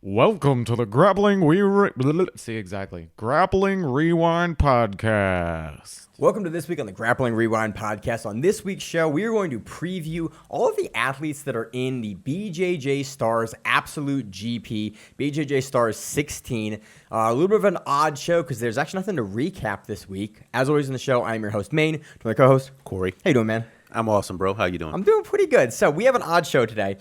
Welcome to the Grappling Grappling Rewind Podcast. Welcome to this week on the Grappling Rewind Podcast. On this week's show, we are going to preview all of the athletes that are in the BJJ Stars Absolute GP, BJJ Stars 16. A little bit of an odd show because there's actually nothing to recap this week. As always in the show, I'm your host, Maine, to my co-host, Corey. How you doing, man? I'm awesome, bro. How you doing? I'm doing pretty good. So we have an odd show today.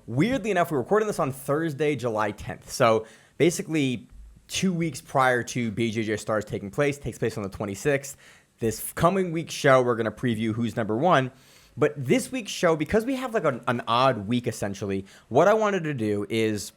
Weirdly enough, we're recording this on Thursday, July 10th. So basically 2 weeks prior to BJJ Stars takes place on the 26th. This coming week's show, we're going to preview who's number one. But this week's show, because we have like an odd week essentially, what I wanted to do is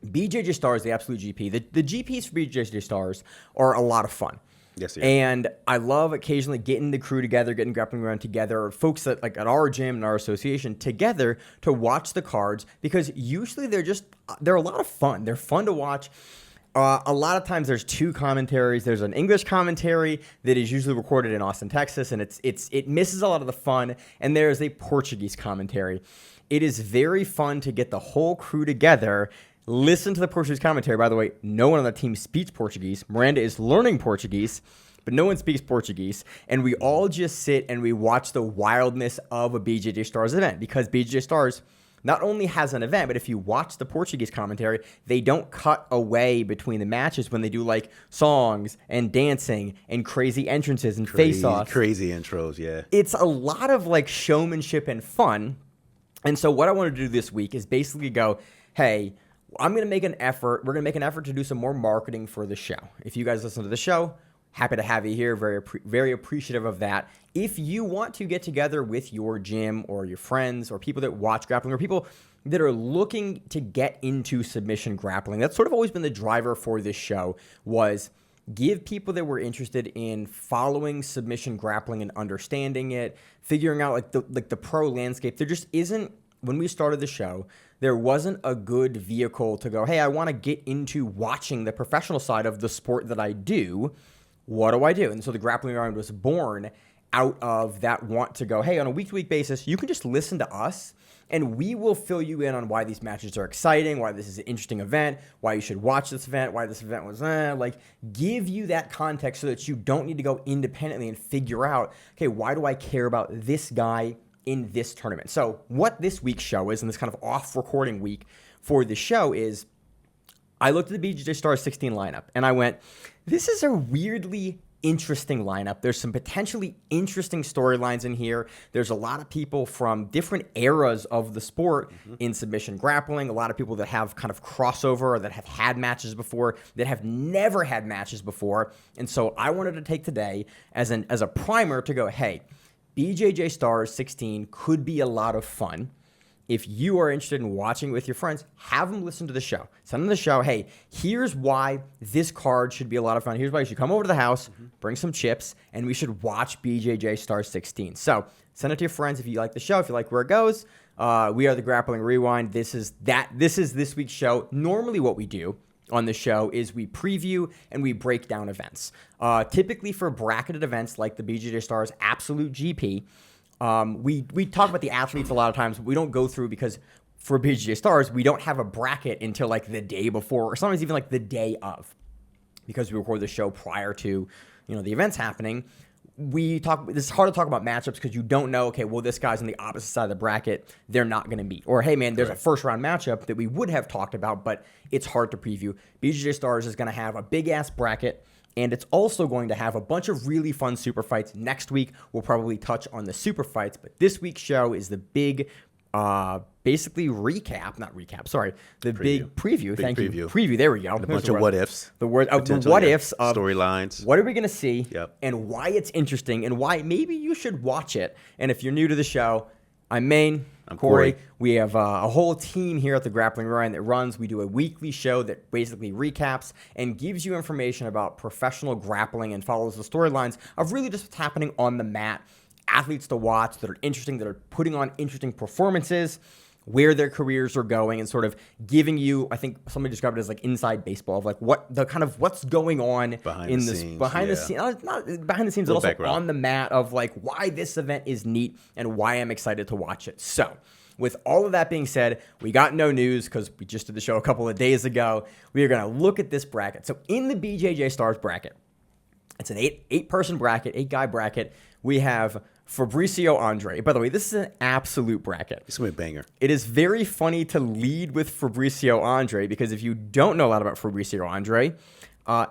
BJJ Stars, the Absolute GP. The GPs for BJJ Stars are a lot of fun. Yes, yeah. And I love occasionally getting the crew together, getting grappling around together, or folks that like at our gym and our association together to watch the cards because usually they're a lot of fun. They're fun to watch. A lot of times there's two commentaries. There's an English commentary that is usually recorded in Austin, Texas, and it misses a lot of the fun. And there's a Portuguese commentary. It is very fun to get the whole crew together. Listen to the Portuguese commentary. By the way, no one on the team speaks Portuguese. Miranda is learning Portuguese, but no one speaks Portuguese. And we all just sit and we watch the wildness of a BJJ Stars event because BJJ Stars not only has an event, but if you watch the Portuguese commentary, they don't cut away between the matches when they do like songs and dancing and crazy entrances and face-offs. Crazy intros, yeah. It's a lot of like showmanship and fun. And so what I want to do this week is basically go, hey, I'm going to make an effort. We're going to make an effort to do some more marketing for the show. If you guys listen to the show, happy to have you here. Very appreciative of that. If you want to get together with your gym or your friends or people that watch grappling or people that are looking to get into submission grappling, that's sort of always been the driver for this show was give people that were interested in following submission grappling and understanding it, figuring out like the pro landscape. There just isn't, when we started the show, there wasn't a good vehicle to go, hey, I want to get into watching the professional side of the sport that I do. What do I do? And so the Grappling Rewind was born out of that want to go, hey, on a week-to-week basis, you can just listen to us, and we will fill you in on why these matches are exciting, why this is an interesting event, why you should watch this event, why this event was, give you that context so that you don't need to go independently and figure out, okay, why do I care about this guy in this tournament? So what this week's show is, and this kind of off recording week for the show is, I looked at the BJJ Stars 16 lineup and I went, this is a weirdly interesting lineup. There's some potentially interesting storylines in here. There's a lot of people from different eras of the sport in submission grappling, a lot of people that have kind of crossover or that have had matches before, that have never had matches before. And so I wanted to take today as a primer to go, hey, BJJ Stars 16 could be a lot of fun. If you are interested in watching with your friends, have them listen to the show. Send them the show, hey, here's why this card should be a lot of fun. Here's why you should come over to the house, bring some chips, and we should watch BJJ Stars 16. So send it to your friends if you like the show, if you like where it goes. We are the Grappling Rewind. This is this week's show. Normally what we do on the show is we preview and we break down events. Typically for bracketed events like the BJJ Stars Absolute GP, we talk about the athletes a lot of times. But we don't go through because for BJJ Stars, we don't have a bracket until like the day before or sometimes even like the day of because we record the show prior to, the events happening. It's hard to talk about matchups because you don't know, okay, well, this guy's on the opposite side of the bracket. They're not going to meet. Or, hey, man, there's a first-round matchup that we would have talked about, but it's hard to preview. BJJ Stars is going to have a big-ass bracket, and it's also going to have a bunch of really fun super fights. Next week, we'll probably touch on the super fights, but this week's show is the big basically big preview. Thank you. Preview, there we go. And a bunch of what-ifs. The what-ifs of storylines. What are we going to see and why it's interesting and why maybe you should watch it. And if you're new to the show, I'm Maine. I'm Corey. We have a whole team here at the Grappling Rewind that runs. We do a weekly show that basically recaps and gives you information about professional grappling and follows the storylines of really just what's happening on the mat. Athletes to watch that are interesting, that are putting on interesting performances, where their careers are going, and sort of giving you, I think somebody described it as like inside baseball of like what's going on behind the scenes, but also on the mat of like why this event is neat and why I'm excited to watch it. So with all of that being said, we got no news because we just did the show a couple of days ago. We are going to look at this bracket. So in the BJJ Stars bracket, it's an eight-person bracket, 8-guy bracket. We have Fabricio Andre. By the way, this is an absolute bracket. It's going to be a banger. It is very funny to lead with Fabricio Andre because if you don't know a lot about Fabricio Andre,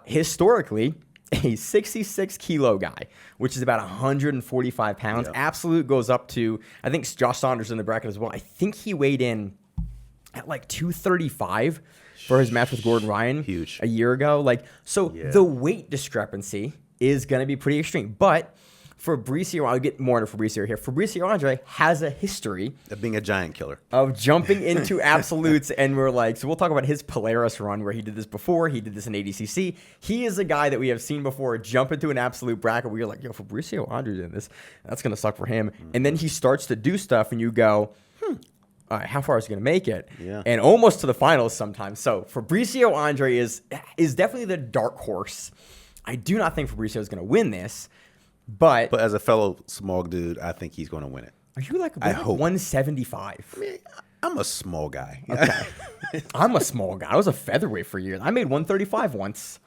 historically, a 66-kilo guy, which is about 145 pounds. Yeah. Absolute goes up to, I think Josh Saunders in the bracket as well. I think he weighed in at like 235 for his match with Gordon Ryan Huge. a year ago. The weight discrepancy is going to be pretty extreme. But Fabricio, I'll get more into Fabricio here. Fabricio Andre has a history Of being a giant killer. of jumping into absolutes, and so we'll talk about his Polaris run where he did this before. He did this in ADCC. He is a guy that we have seen before jump into an absolute bracket where you're like, yo, Fabricio Andre's in this. That's going to suck for him. And then he starts to do stuff, and you go, all right, how far is he going to make it? Yeah. And almost to the finals sometimes. So Fabricio Andre is definitely the dark horse. I do not think Fabricio is going to win this. But as a fellow small dude, I think he's going to win it. are you like I hope. 175? I mean, I'm a small guy. Okay. I'm a small guy. I was a featherweight for years. I made 135 once.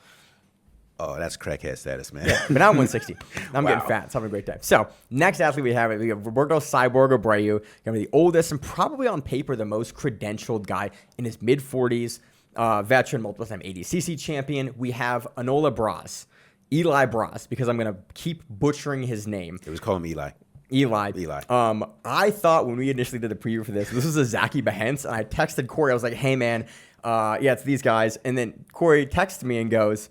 Oh, that's crackhead status, man. But now I'm 160. I'm Wow. getting fat. It's having a great time. So, next athlete we have Roberto Cyborg Abreu. Gonna be the oldest and probably on paper the most credentialed guy in his mid-40s. Veteran, multiple-time ADCC champion. We have Enola Braz. Eli Braz, because I'm going to keep butchering his name. It was call him Eli. Eli. Eli. I thought when we initially did the preview for this was a Zaki Behance, and I texted Corey. I was like, hey, man, it's these guys. And then Corey texted me and goes,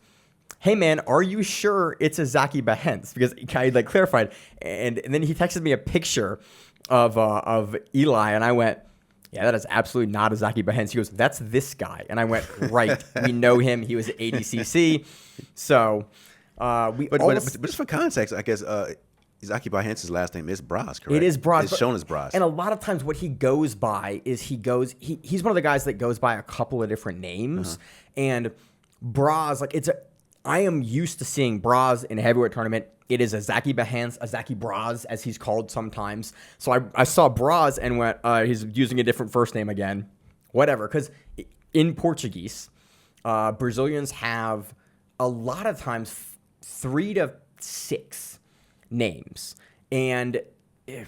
hey, man, are you sure it's a Zaki Behance? Because I clarified. And then he texted me a picture of Eli, and I went, yeah, that is absolutely not a Zaki Behance. He goes, that's this guy. And I went, right. We know him. He was at ADCC. So... But just for context, I guess Zaki Bahance's last name is Braz, correct? It is Braz. It's shown as Braz. And a lot of times what he goes by is he's one of the guys that goes by a couple of different names. And Braz, I am used to seeing Braz in a heavyweight tournament. It is a Zaki Behance, a Zaki Braz, as he's called sometimes. So I saw Braz and went, he's using a different first name again. Whatever. Because in Portuguese, Brazilians have a lot of times 3 to 6 names, and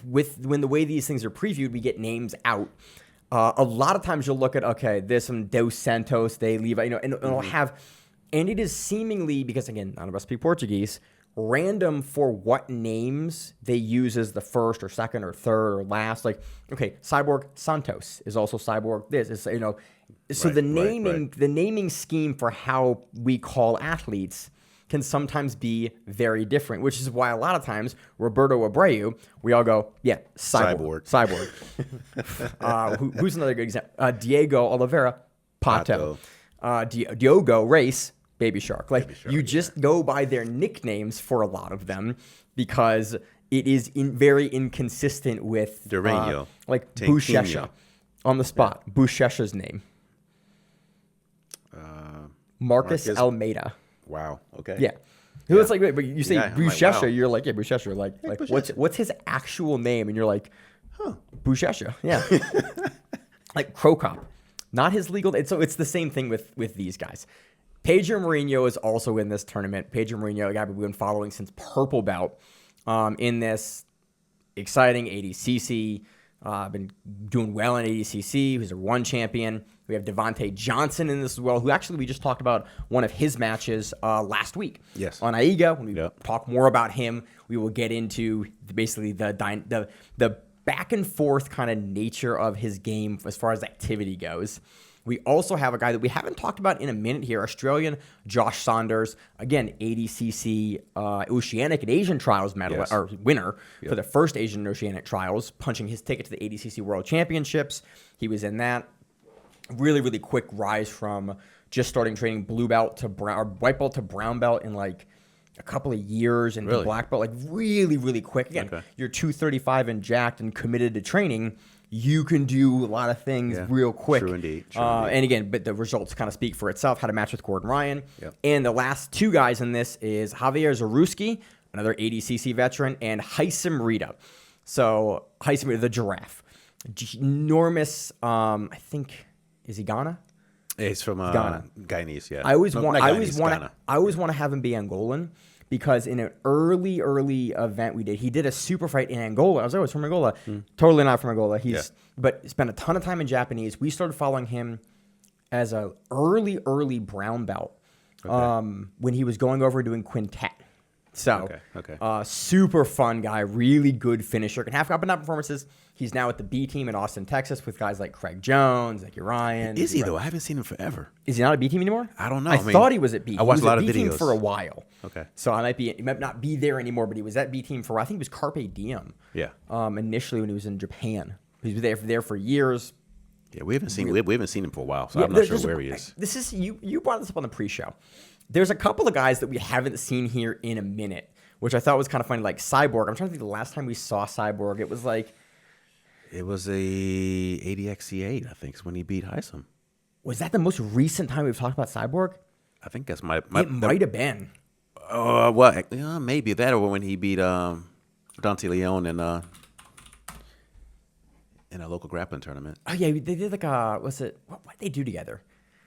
when the way these things are previewed, we get names out. A lot of times you'll look at there's some Dos Santos, they leave, and it'll have, and it is seemingly because again none of us speak Portuguese, random for what names they use as the first or second or third or last. Cyborg Santos is also Cyborg. This is So the naming scheme for how we call athletes can sometimes be very different, which is why a lot of times Roberto Abreu, we all go, yeah, Cyborg. Who's another good example? Diego Oliveira, Pato. Diogo Race, Baby Shark. You just go by their nicknames for a lot of them because it is very inconsistent with Durango. Buchecha on the spot. Yeah. Buchecha's name. Marcus Almeida. Wow. Okay. Yeah. Yeah. It's but you say Buchecha, wow. You're like, yeah, Buchecha. Buchecha. What's his actual name? And you're like, Buchecha. Yeah. Krokop. Not his legal name. So it's the same thing with these guys. Pedro Mourinho is also in this tournament. Pedro Mourinho, a guy we've been following since Purple Belt in this exciting ADCC. Been doing well in ADCC. He's a one champion. We have Devontae Johnson in this as well, who actually we just talked about one of his matches last week. Yes. On AIGA. When we talk more about him, we will get into basically the back and forth kind of nature of his game as far as activity goes. We also have a guy that we haven't talked about in a minute here, Australian Josh Saunders. Again, ADCC Oceanic and Asian Trials medalist or winner for the first Asian Oceanic Trials, punching his ticket to the ADCC World Championships. He was in that. Really, really quick rise from just starting training blue belt to white belt to brown belt in a couple of years, and black belt, really, really quick. Again, you're 235 and jacked and committed to training. You can do a lot of things real quick. True indeed. And again, but the results kind of speak for itself. Had a match with Gordon Ryan. Yep. And the last two guys in this is Javier Zaruski, another ADCC veteran, and Haisam Rita. So Haisam Rita, the giraffe. enormous. I think is he Ghana? He's from Ghana. Guyanese, yeah. I always No, want. not I Guyanese, always Ghana. want to have him be Angolan because in an early event we did, he did a super fight in Angola. I was like, oh, he's from Angola. Totally not from Angola. But spent a ton of time in Japanese. We started following him as a early brown belt when he was going over doing quintet. So, super fun guy, really good finisher, can have up and down performances. He's now at the B team in Austin, Texas, with guys like Craig Jones, like Ryan. Is he though? I haven't seen him forever. Is he not at B team anymore? I don't know. I thought he was at B. I watched a lot of B team videos for a while. Okay. So he might not be there anymore, but he was at B team for I think it was Carpe Diem. Yeah. Initially when he was in Japan, he was there for years. Yeah, we haven't seen him for a while, so I'm not sure where he is. This is you brought this up on the pre-show. There's a couple of guys that we haven't seen here in a minute, which I thought was kind of funny, like Cyborg. I'm trying to think the last time we saw Cyborg. It was a ADXC8, I think, is when he beat Heisem. Was that the most recent time we've talked about Cyborg? I think that's it might have been. Well, maybe that or when he beat Dante Leon in a local grappling tournament. Oh yeah, they did what did they do together?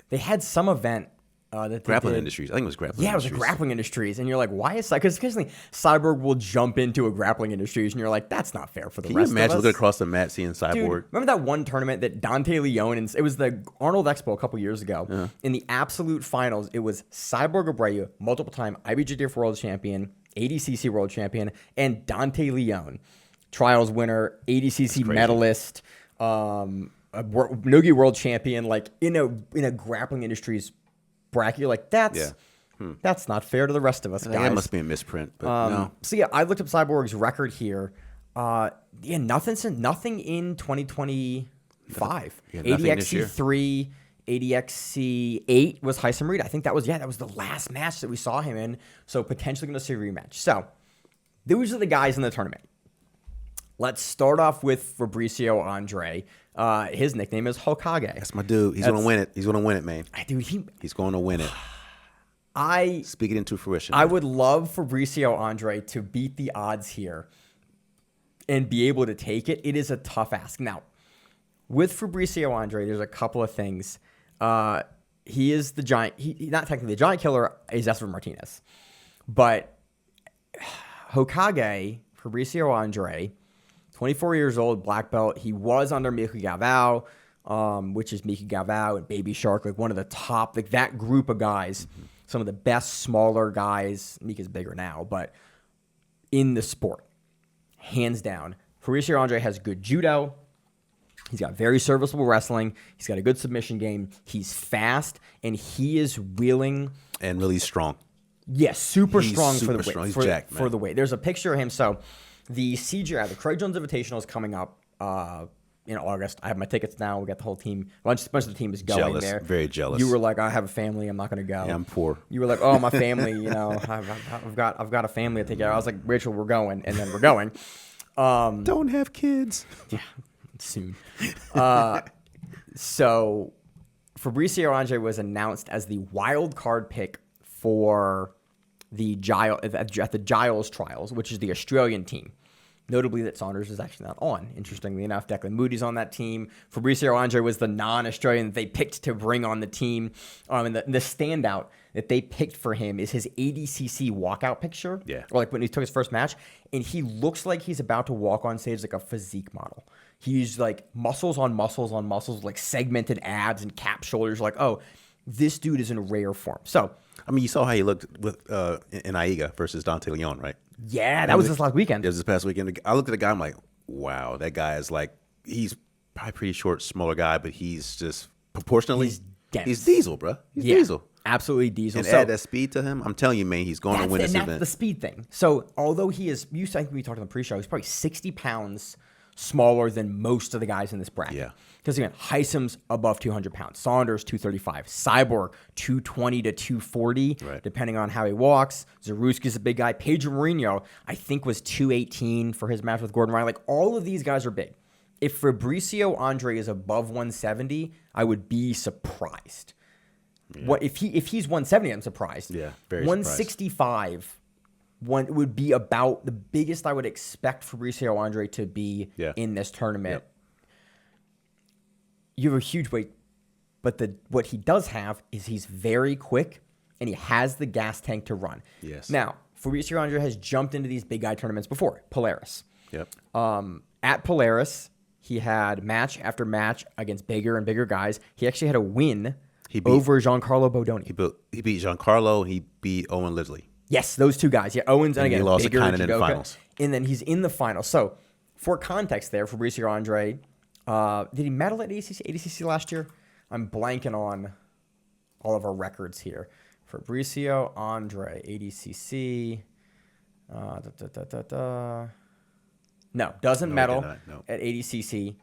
They had some event. Grappling Industries. I think it was Grappling Industries. Yeah, it was Grappling Industries. And you're like, why is that? Because occasionally Cyborg will jump into a Grappling Industries and you're like, that's not fair for the rest of us. Can you imagine looking across the mat seeing Cyborg? Dude, remember that one tournament that Dante Leon, it was the Arnold Expo a couple years ago. In the absolute finals, it was Cyborg Abreu, multiple-time IBJJF World Champion, ADCC World Champion, and Dante Leon, trials winner, ADCC medalist, Nogi World Champion, like in a Grappling Industries bracket. You're like, that's not fair to the rest of us, guys. That must be a misprint, but no. So yeah, I looked up Cyborg's record here. Nothing in 2025. ADXC 3, ADXC 8 was Heisem Reed. I think that was the last match that we saw him in. So potentially going to see a rematch. So those are the guys in the tournament. Let's start off with Fabricio Andre. His nickname is Hokage. That's my dude. He's going to win it. He's going to win it, man. Dude, he's going to win it. Speak it into fruition. I would love Fabricio Andre to beat the odds here and be able to take it. It is a tough ask. Now, with Fabricio Andre, there's a couple of things. He is the giant. He's not technically the giant killer. He's Esver Martinez. But Hokage, Fabricio Andre, 24 years old, black belt. He was under Mickey Galvao, which is Mickey Galvao and Baby Shark, like one of the top, like that group of guys, some of the best smaller guys. Mika's bigger now, but in the sport, hands down. Fabricio Andre has good judo. He's got very serviceable wrestling. He's got a good submission game. He's fast, and he is willing. And really strong. Yes, super strong for the weight. He's jacked, man. For the weight. There's a picture of him. So the CGI, the Craig Jones Invitational, is coming up in August. I have my tickets now. We got the whole team. A bunch of the team is going there. Very jealous. You were like, I have a family. I'm not going to go. Yeah, I'm poor. You were like, oh, my family. I've got a family to take care of. I was like, Rachel, we're going, and then we're going. Don't have kids. Yeah, soon. So Fabricio Andre was announced as the wild card pick for the at the Giles trials, which is the Australian team. Notably that Saunders is actually not on. Interestingly enough, Declan Moody's on that team. Fabricio Andre was the non-Australian that they picked to bring on the team. And the standout that they picked for him is his ADCC walkout picture. Yeah. Or like when he took his first match. And he looks like he's about to walk on stage like a physique model. He's like muscles on muscles on muscles, like segmented abs and cap shoulders. Like, oh, this dude is in rare form. So, I mean, you saw how he looked with in Aiga versus Dante Leon, right? Yeah, that was this last weekend. It was this past weekend. I looked at the guy, I'm like, wow, that guy is like, he's probably pretty short, smaller guy, but he's just proportionally, he's dense. He's diesel, bro. He's diesel. Absolutely diesel. And add that speed to him, I'm telling you, man, he's going to win this event. That's the speed thing. So, although he is, I think we talked on the pre-show, he's probably 60 pounds smaller than most of the guys in this bracket. Yeah. Because again, Heisem's above 200 pounds. Saunders, 235. Cyborg, 220 to 240, depending on how he walks. Zaruski's a big guy. Pedro Mourinho, I think, was 218 for his match with Gordon Ryan. Like, all of these guys are big. If Fabricio Andre is above 170, I would be surprised. Yeah. What if he's 170? I'm surprised. Yeah, very 165 would be about the biggest I would expect Fabricio Andre to be in this tournament. you have a huge weight, but what he does have is he's very quick and he has the gas tank to run. Yes. Now, Fabricio Andre has jumped into these big guy tournaments before, Polaris. Yep. At Polaris, he had match after match against bigger and bigger guys. He actually had a win over Giancarlo Bodoni. He beat Giancarlo. He beat Owen Lidley. Yes, those two guys. Yeah, Owens and again, he lost to bigger Kynan in the judoka. finals. And then he's in the finals. So, for context there, Fabricio Andre, did he medal at ADCC last year? I'm blanking on all of our records here. Fabricio Andre, ADCC. No, doesn't medal at ADCC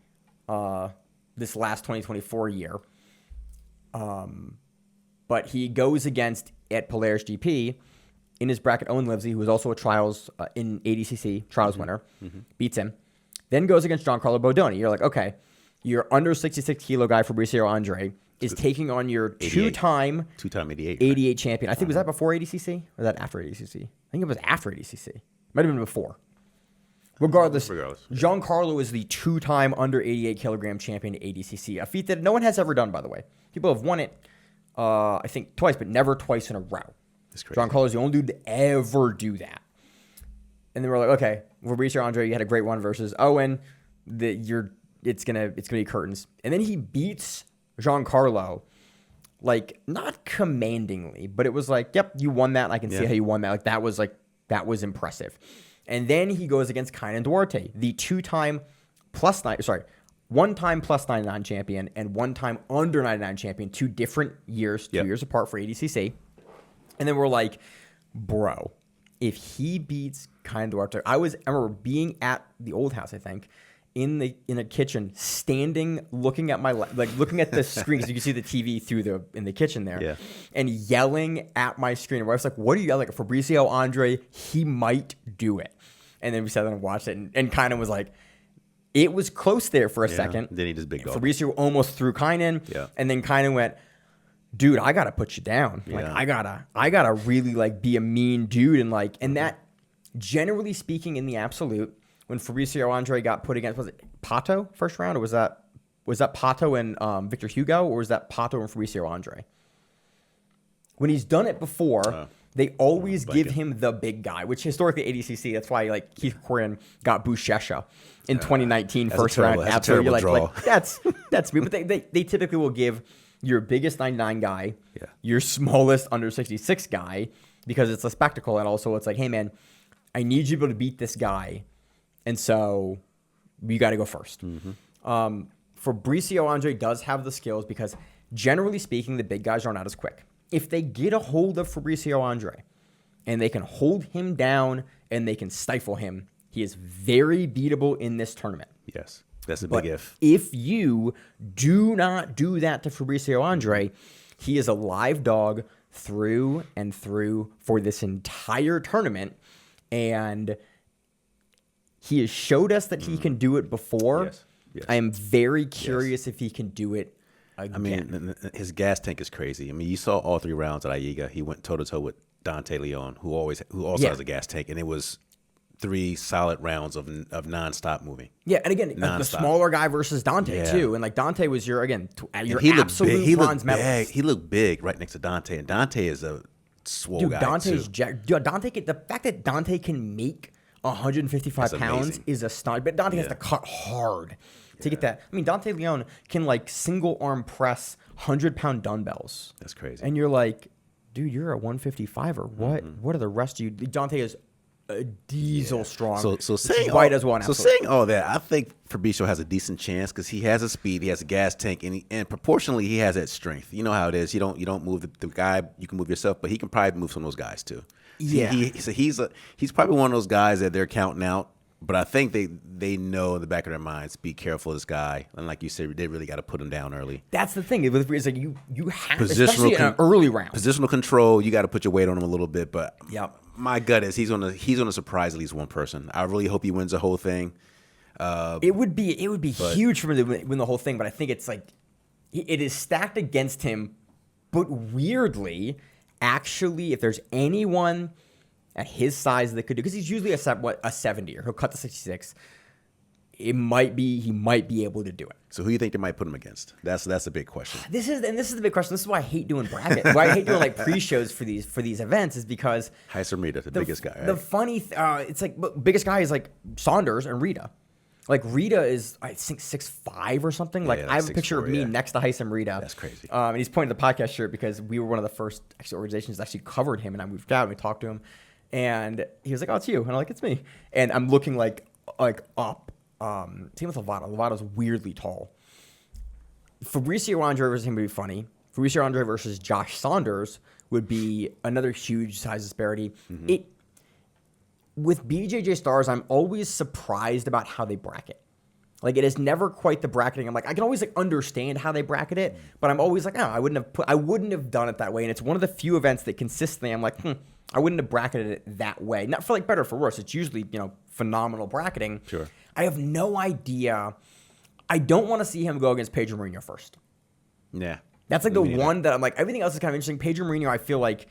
this last 2024 year. But he goes against, at Polaris GP, in his bracket, Owen Livesey, who was also a trials in ADCC trials winner, beats him. Then goes against Giancarlo Bodoni. You're like, okay, your under 66 kilo guy, Fabricio Andre, is taking on your two-time 88 champion. I think, was that before ADCC? Or was that after ADCC? I think it was after ADCC. Might have been before. Regardless, Giancarlo is the two-time under 88 kilogram champion at ADCC, a feat that no one has ever done, by the way. People have won it, I think, twice, but never twice in a row. That's crazy. Giancarlo is the only dude to ever do that. And then we're like, okay, Fabricio Andre, you had a great one versus Owen. It's gonna be curtains. And then he beats Giancarlo, like, not commandingly, but it was like, yep, you won that. I can see how you won that. That was impressive. And then he goes against Kynan Duarte, the one-time plus 99 champion and one-time under 99 champion, 2 different years, 2 years apart for ADCC. And then we're like, bro, if he beats Kynan Duarte, I remember being at the old house, I think, in a kitchen, standing, looking at looking at the screen, because you can see the TV in the kitchen there, and yelling at my screen. And I was like, what are you yelling? Like, Fabricio Andre, he might do it. And then we sat there and watched it, and Kynan was like, it was close there for a second. Then he just big dog. Fabricio almost threw Kynan, and then Kynan went, dude, I gotta put you down. Like, I gotta really like be a mean dude, and that, generally speaking, in the absolute, when Fabricio Andre got put against, was it Pato first round, or was that Pato and Victor Hugo, or was that Pato and Fabricio Andre? When he's done it before, they always give him the big guy, which historically ADCC, that's why like Keith Corian got Bushesha in 2019 first round. Absolutely, like that's me. But they typically will give your biggest 99 guy, your smallest under 66 guy, because it's a spectacle, and also it's like, hey man, I need you to be able to beat this guy. And so you got to go first. Fabricio Andre does have the skills because, generally speaking, the big guys are not as quick. If they get a hold of Fabricio Andre and they can hold him down and they can stifle him, he is very beatable in this tournament. Yes, that's a big if. If you do not do that to Fabricio Andre, he is a live dog through and through for this entire tournament. And he has showed us that he can do it before. Yes. I am very curious if he can do it again. I mean, his gas tank is crazy. I mean, you saw all 3 rounds at Aiga. He went toe-to-toe with Dante Leon, who also has a gas tank, and it was 3 solid rounds of nonstop moving. Yeah, and again, the smaller guy versus Dante, too. And, like, Dante was your absolute bronze medalist. He looked big right next to Dante, and Dante is a swole guy, Dante's the fact that Dante can make 155 pounds is a stunt, but Dante has to cut hard to get that. I mean, Dante Leon can like single arm press 100-pound dumbbells. That's crazy. And you're like, dude, you're a 155er. What? What are the rest of you? Dante is a diesel strong. So saying white as one. So saying all that, I think Fabricio has a decent chance because he has a speed, he has a gas tank, and proportionally he has that strength. You know how it is. You don't move the guy. You can move yourself, but he can probably move some of those guys too. Yeah. He's probably one of those guys that they're counting out. But I think they know in the back of their minds, be careful of this guy. And like you said, they really got to put him down early. That's the thing. It's like you have, especially in an early round. Positional control, you got to put your weight on him a little bit. But my gut is he's gonna surprise at least one person. I really hope he wins the whole thing. It would be huge for him to win the whole thing. But I think it's like it is stacked against him. But weirdly, actually, if there's anyone at his size that could do, because he's usually a 70er, he'll cut the 66. he might be able to do it. So who do you think they might put him against? That's a big question. This is the big question. This is why I hate doing bracket. Why I hate doing like pre-shows for these events is because Heiser Rita, the biggest guy. Right? The funny, it's like biggest guy is like Saunders and Rita. Like Rita is, I think 6'5" or something. Like I have a picture of me next to Heisem Rita. That's crazy. And he's pointing the podcast shirt because we were one of the first organizations that actually covered him, and I moved out and we talked to him, and he was like, "Oh, it's you," and I'm like, "It's me," and I'm looking like up. Same with Lovato. Lovato's weirdly tall. Fabricio Andre versus him would be funny. Fabricio Andre versus Josh Saunders would be another huge size disparity. Mm-hmm. With BJJ Stars, I'm always surprised about how they bracket. Like, it is never quite the bracketing. I'm like, I can always like understand how they bracket it, but I'm always like, I wouldn't have done it that way. And it's one of the few events that consistently I'm like, I wouldn't have bracketed it that way. Not for like better or for worse. It's usually, phenomenal bracketing. Sure. I have no idea. I don't want to see him go against Pedro Mourinho first. Yeah. That's like the one that I'm like, everything else is kind of interesting. Pedro Mourinho, I feel like,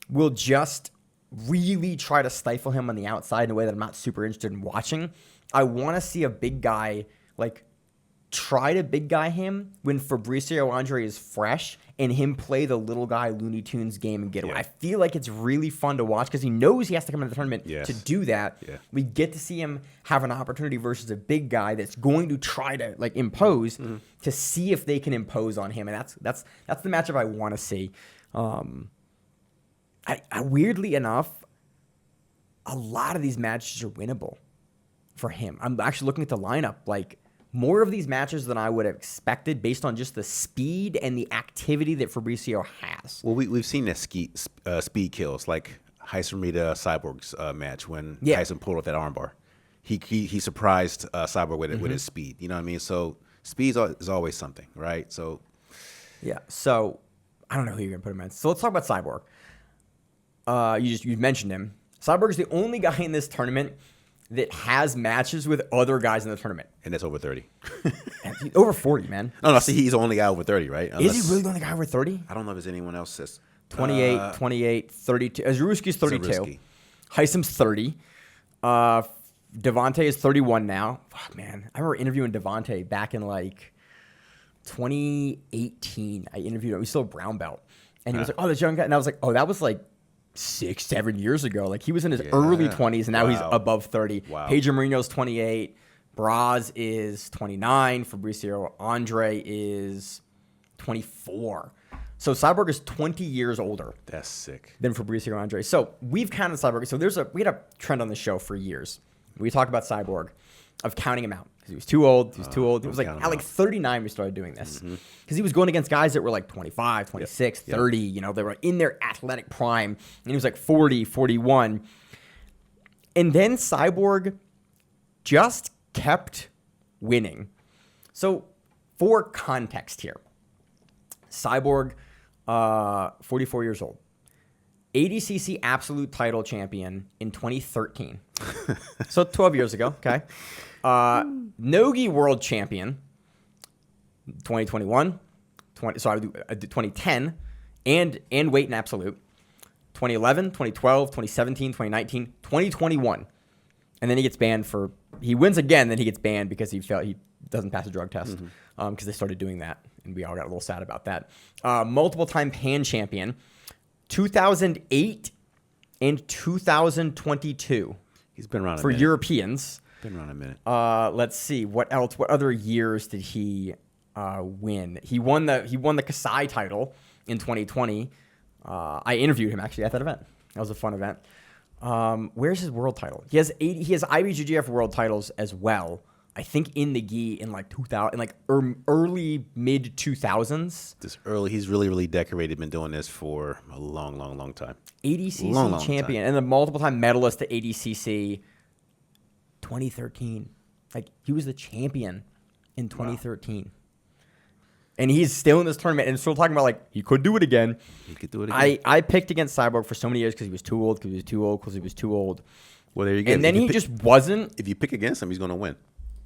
will just really try to stifle him on the outside in a way that I'm not super interested in watching. I want to see a big guy like try to big guy him when Fabricio Andre is fresh and him play the little guy Looney Tunes game and get away. I feel like it's really fun to watch because he knows he has to come into the tournament to do that. Yeah. We get to see him have an opportunity versus a big guy that's going to try to like impose to see if they can impose on him, and that's the matchup I want to see. I weirdly enough, a lot of these matches are winnable for him. I'm actually looking at the lineup, like more of these matches than I would have expected based on just the speed and the activity that Fabricio has. Well, we've seen that speed kills, like Heisem Rita Cyborg's match when Heisem pulled off that armbar. He surprised Cyborg with his speed. You know what I mean? So speed is always something, right? So yeah. So I don't know who you're gonna put him in. So let's talk about Cyborg. You mentioned him. Cyborg is the only guy in this tournament that has matches with other guys in the tournament. And that's over 30. Over 40, man. No, see, he's the only guy over 30, right? Is he really the only guy over 30? I don't know if there's anyone else that's... 28, 32. Zaruski's 32. Zaruski. Heisem's 30. Devontae is 31 now. Fuck, man. I remember interviewing Devontae back in, like, 2018. I interviewed him. He's still a brown belt. And he was like, oh, this young guy. And I was like, oh, that was, like, 6-7 years ago. Like, he was in his early 20s, and now he's above 30. Wow. Pedro Marino's 28. Braz is 29. Fabricio Andre is 24. So Cyborg is 20 years older. That's sick. Than Fabricio Andre. So we've counted Cyborg. So we had a trend on the show for years. We talked about Cyborg of counting him out because he was too old. He was too old. It was like at like 39 we started doing this because he was going against guys that were like 25, 26, 30. You know, they were in their athletic prime, and he was like 40, 41. And then Cyborg just kept winning. So for context here, Cyborg, 44 years old, ADCC absolute title champion in 2013. So 12 years ago, okay. Nogi world champion 2021, 2010, and weight in absolute, 2011, 2012, 2017, 2019, 2021. And then he gets banned he wins again, then he gets banned because he doesn't pass a drug test because they started doing that, and we all got a little sad about that. Multiple-time Pan champion, 2008 and 2022. He's been around for Europeans. Been around a minute. Let's see what else. What other years did he win? He won the Kasai title in 2020. I interviewed him actually at that event. That was a fun event. Where's his world title? He has IBJJF world titles as well. I think in the gi in like 2000, in like early mid 2000s. He's really, really decorated. Been doing this for a long, long, long time. ADCC long champion time. and the multiple time medalist at ADCC 2013. Like he was the champion in 2013. Wow. And he's still in this tournament and still talking about like he could do it again. He could do it again. I picked against Cyborg for so many years because he was too old, Well, there you go. And then he just wasn't. If you pick against him, he's going to win.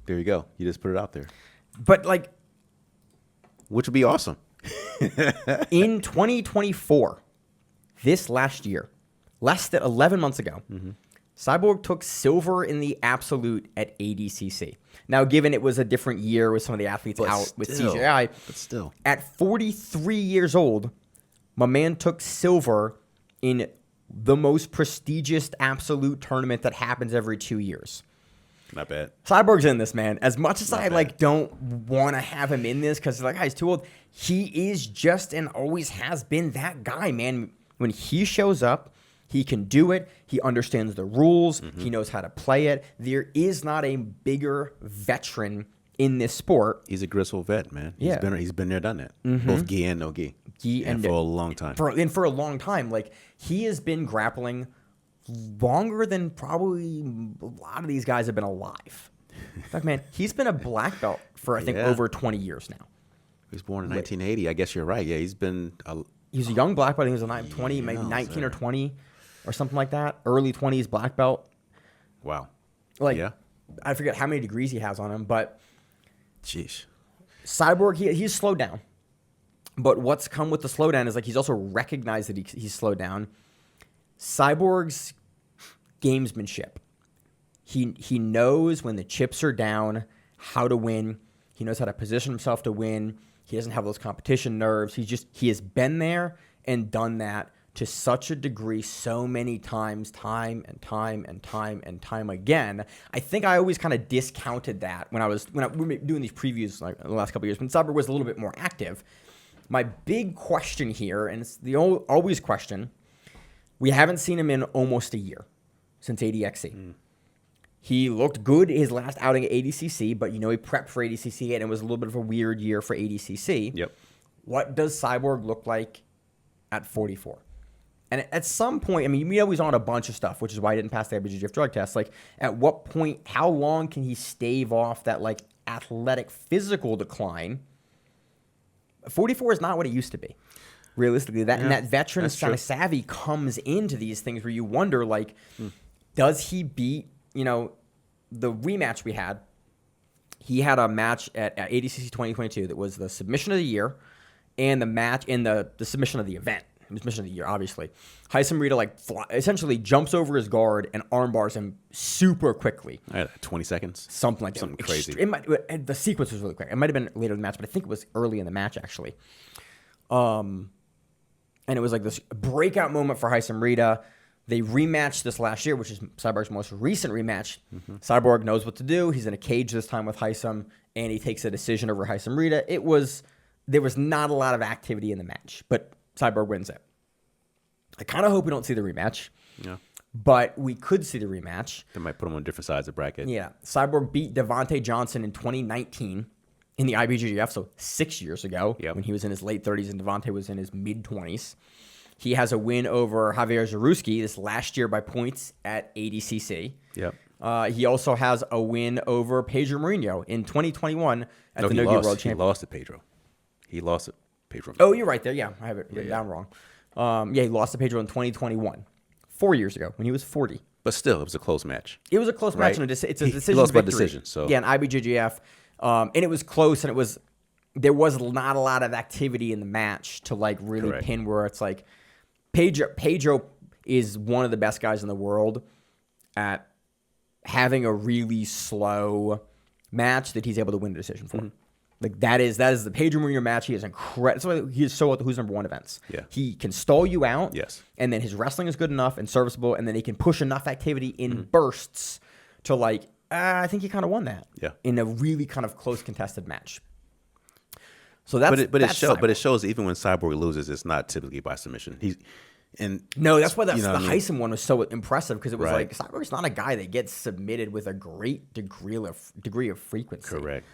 There you go. You just put it out there. But like, which would be awesome. In 2024, this last year, less than 11 months ago, Cyborg took silver in the absolute at ADCC. Now, given it was a different year with some of the athletes out with CGI, but still, at 43 years old, my man took silver in the most prestigious absolute tournament that happens every 2 years. Not bad. Cyborg's in this, man. As much as I don't want to have him in this because he's too old, he is just and always has been that guy, man. When he shows up, he can do it. He understands the rules. He knows how to play it. There is not a bigger veteran in this sport. He's a grizzled vet, man. Yeah. He's been there, done that. Both gi and no gi. And for a long time. For a long time. He has been grappling longer than probably a lot of these guys have been alive. In fact, man, he's been a black belt for, I think, over 20 years now. He was born in 1980. I guess you're right. Yeah, he's been... He was a young black belt. He was a 20, maybe 19 or 20 or something like that. Early 20s black belt. Wow. I forget how many degrees he has on him, but... Jeez. Cyborg, he's slowed down. But what's come with the slowdown is he's also recognized that he's slowed down. Cyborg's gamesmanship. He knows when the chips are down, how to win. He knows how to position himself to win. He doesn't have those competition nerves. He has been there and done that to such a degree so many times, time and time again. I think I always kind of discounted that when we were doing these previews in the last couple of years when Cyborg was a little bit more active. My big question here, and it's the always question, we haven't seen him in almost a year since ADXC. He looked good his last outing at ADCC, but he prepped for ADCC, and it was a little bit of a weird year for ADCC. Yep. What does Cyborg look like at 44? And at some point, we know he's on a bunch of stuff, which is why he didn't pass the IBJJF drug test. At what point, how long can he stave off that, athletic physical decline? 44 is not what it used to be. Realistically, and that veteran kind of savvy comes into these things where you wonder, does he beat, the rematch we had? He had a match at ADCC 2022 that was the submission of the year and the match in the submission of the event. Submission of the year, obviously. Haisam Rita essentially jumps over his guard and armbars him super quickly. 20 seconds? Something like that. Something crazy. The sequence was really quick. It might have been later in the match, but I think it was early in the match, actually. And it was this breakout moment for Haisam Rita. They rematched this last year, which is Cyborg's most recent rematch. Cyborg knows what to do. He's in a cage this time with Haisam, and he takes a decision over Haisam Rita. There was not a lot of activity in the match, but Cyborg wins it. I kind of hope we don't see the rematch. Yeah. But we could see the rematch. They might put him on different sides of the bracket. Yeah. Cyborg beat Devontae Johnson in 2019 in the IBJJF, so 6 years ago, when he was in his late 30s and Devontae was in his mid-20s. He has a win over Javier Zaruski this last year by points at ADCC. Yep. He also has a win over Pedro Mourinho in 2021 at the No-Gi World Championship. He lost to Pedro. Oh, you're right there. Yeah, I have it written down wrong. He lost to Pedro in 2021, 4 years ago when he was 40. But still, it was a close match. It was a close match, and it's a decision. He lost victory. by decision. So an IBJJF, and it was close, and there was not a lot of activity in the match to really pin where it's Pedro is one of the best guys in the world at having a really slow match that he's able to win the decision for. That is the Pedro Mourinho match. He is incredible. That's why he is so who's number one events. Yeah. He can stall you out. Yes. And then his wrestling is good enough and serviceable, and then he can push enough activity in bursts to I think he kind of won that. Yeah. In a really kind of close contested match. So that's but it shows even when Cyborg loses, it's not typically by submission. That's why the Haisam one was so impressive because it was Cyborg's not a guy that gets submitted with a great degree of frequency. Correct.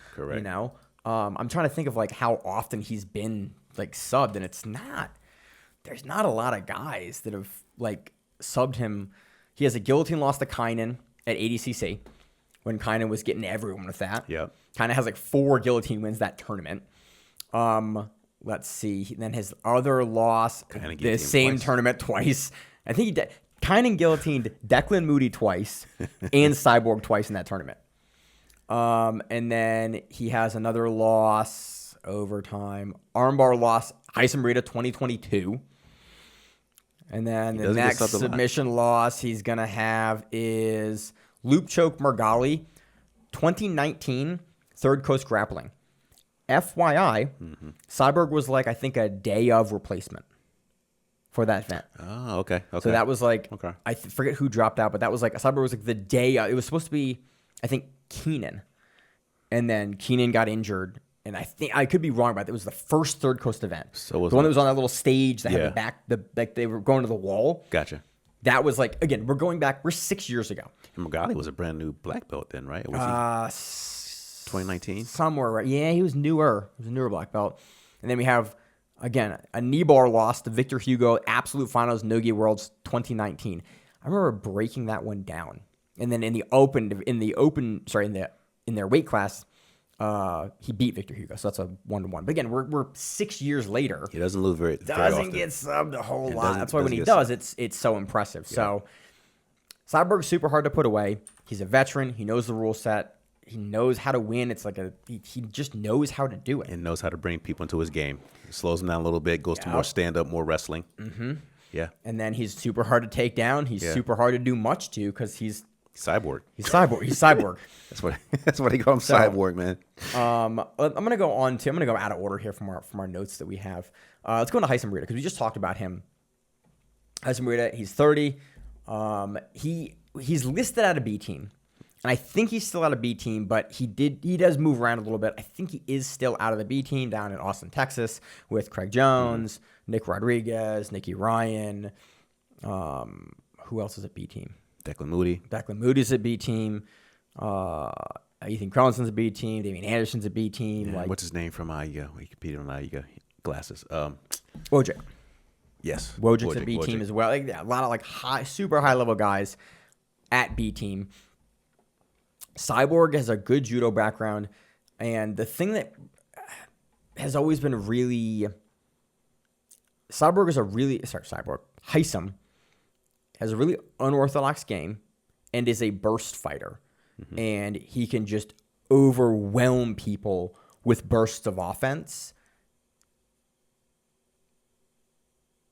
I'm trying to think of how often he's been subbed, and it's not. There's not a lot of guys that have subbed him. He has a guillotine loss to Kynan at ADCC when Kynan was getting everyone with that. Yeah. Kynan has 4 guillotine wins that tournament. Let's see. Then his other loss, the same tournament twice. I think Kynan guillotined Declan Moody twice and Cyborg twice in that tournament. And then he has another loss overtime. Armbar loss, Haisam Rita 2022. And then the doesn't get next subbed a lot. submission loss he's going to have is Loop Choke Margali, 2019, Third Coast Grappling. FYI, Cyborg was like, I think, a day of replacement for that event. Oh, okay. So that was like, Okay. I forget who dropped out, but that was like, Cyborg was like the day, it was supposed to be, I think, Keenan. And then Keenan got injured. And I think, I could be wrong about it. It was the first Third Coast event. So was the one it? that was on that little stage that had Yeah. the back, like they were going to the wall. Gotcha. That was like, again, we're 6 years ago. And Magali was a brand new black belt then, right? Or was he 2019? Somewhere, right? Yeah, he was newer. He was a newer black belt. And then we have, again, a knee bar loss to Victor Hugo, Absolute Finals, Nogi Worlds 2019. I remember breaking that one down. And then in their weight class, he beat Victor Hugo. So that's a 1-1. But again, we're 6 years later. He doesn't lose very Doesn't often. get subbed a whole It lot. doesn't- That's why when he doesn't does, get it's so impressive. So Cyborg's super hard to put away. He's a veteran. He knows the rule set. He knows how to win. It's like he just knows how to do it. And knows how to bring people into his game. Slows him down a little bit, goes to more stand-up, more wrestling. Mm-hmm. Yeah. And then he's super hard to take down. He's super hard to do much to because he's Cyborg. cyborg. He's cyborg. That's what he called him, Cyborg, man. I'm gonna go out of order here from our notes that we have. Let's go into Hyson Morita because we just talked about him. Hyson Morita, he's 30. He's listed out of B team, and I think he's still out of B team, but he does move around a little bit. I think he is still out of the B team down in Austin, Texas, with Craig Jones, Nick Rodriguez, Nicky Ryan. Who else is at B team? Declan Moody. Declan Moody's at B team. Ethan Carlson's a B team. Damian Anderson's a B team. Yeah, like what's his name from IUGA? He competed on IUGA. Glasses. Wojcik. Yes. Wojcik's a B team as well. Like, yeah, a lot of like super high level guys at B team. Cyborg has a good judo background, and the thing that has always been really Hyson has a really unorthodox game and is a burst fighter. Mm-hmm. And he can just overwhelm people with bursts of offense.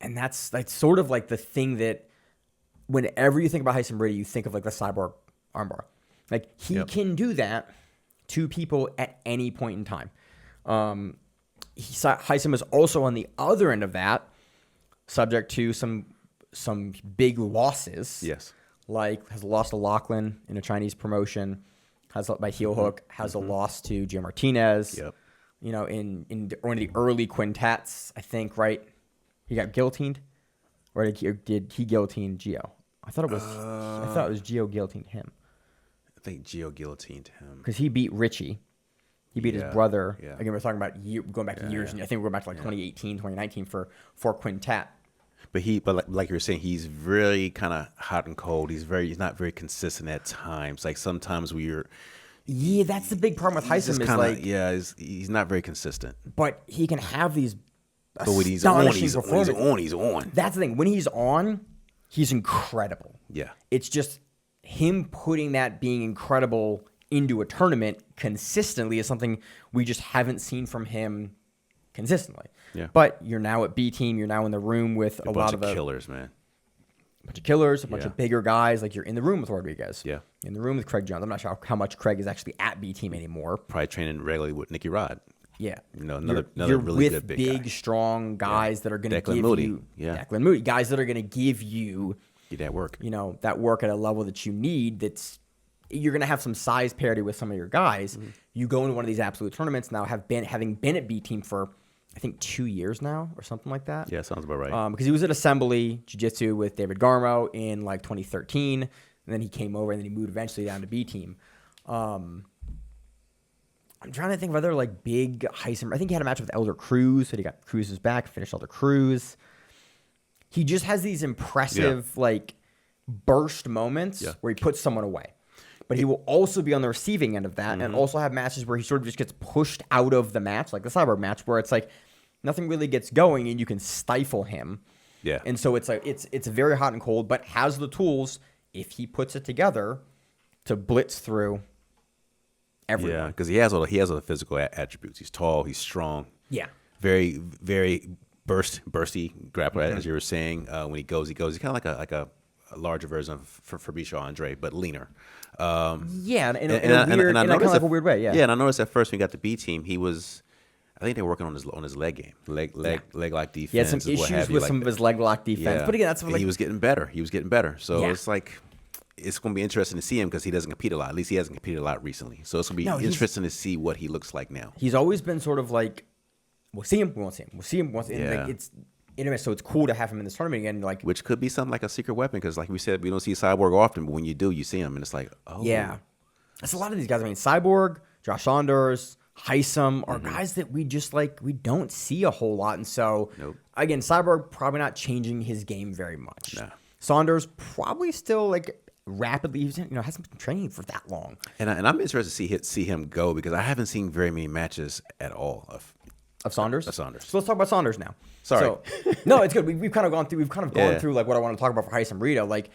And that's sort of like the thing that whenever you think about Hyson Brady, you think of like the Cyborg armbar. Like he can do that to people at any point in time. Hyson is also on the other end of that, subject to some big losses. Yes. Like has lost to Lachlan in a Chinese promotion, has by heel hook, has a loss to Gio Martinez. Yep. You know, in one of the early quintets, I think, right? He got guillotined, or did he guillotine Gio? I thought it was Gio guillotined him. I think Gio guillotined him. Because he beat Richie. He beat his brother. Yeah. Again, we're talking about going back to years. I think we're going back to like 2018, 2019 for quintet. But like you were saying, he's really kind of hot and cold. He's not very consistent at times. Like sometimes Yeah, that's the big problem with Hyson is like he's not very consistent. But he can have these But when he's on, he's performances. on. That's the thing. When he's on, he's incredible. Yeah. It's just him putting that being incredible into a tournament consistently is something we just haven't seen from him consistently. Yeah. But you're now at B team. You're now in the room with a lot of killers, man. A bunch of killers, a bunch of bigger guys. Like you're in the room with Rodriguez. Yeah. In the room with Craig Jones. I'm not sure how much Craig is actually at B team anymore. Probably training regularly with Nicky Rod. Yeah. You know, another you're really with good big guy. strong guys that are going to give Moody. you Yeah. Declan Moody, guys that are going to give you that work. You know, that work at a level that you need. You're going to have some size parity with some of your guys. Mm-hmm. You go into one of these absolute tournaments now, having been at B team for I think 2 years now or something like that. Yeah, sounds about right. Because he was at Assembly Jiu-Jitsu with David Garmo in like 2013, and then he came over and then he moved eventually down to B team. I'm trying to think of other like big Hyson. I think he had a match with Elder Cruz, so he got Cruz's back, finished Elder Cruz. He just has these impressive like burst moments where he puts someone away. But he will also be on the receiving end of that and also have matches where he sort of just gets pushed out of the match, like the Cyborg match, where it's like nothing really gets going and you can stifle him. Yeah. And so it's like it's very hot and cold, but has the tools, if he puts it together, to blitz through everyone. Yeah, because he has all the physical attributes. He's tall, he's strong. Yeah. Very, very bursty grappler, as you were saying. When he goes. He's kind of like a larger version of Fabricio Andre, but leaner. Yeah, in a kind of weird way. Yeah. Yeah, and I noticed at first when he got the B team, he was. I think they were working on his leg game, leg lock defense. He had some issues with some of his leg lock defense, Yeah. but again, that's what, like, he was getting better. So it's like it's going to be interesting to see him because he doesn't compete a lot. At least he hasn't competed a lot recently. So it's going to be interesting to see what he looks like now. He's always been sort of like, we'll see him, we won't see him. We'll see him, we won't see him. Yeah. Like, it's interesting. So it's cool to have him in this tournament again. Like, Which could be something like a secret weapon because, like we said, we don't see Cyborg often, but when you do, you see him, and it's like, oh. yeah. That's a lot of these guys. I mean, Cyborg, Josh Saunders, Heisem are guys that we just we don't see a whole lot. And so, again, Cyborg probably not changing his game very much. Nah. Saunders probably still rapidly, hasn't been training for that long. And I'm interested to see him go because I haven't seen very many matches at all of Saunders. Of Saunders. So let's talk about Saunders now. Sorry. So, no, it's good. We've kind of gone through through what I want to talk about for Heisem Rito. Like,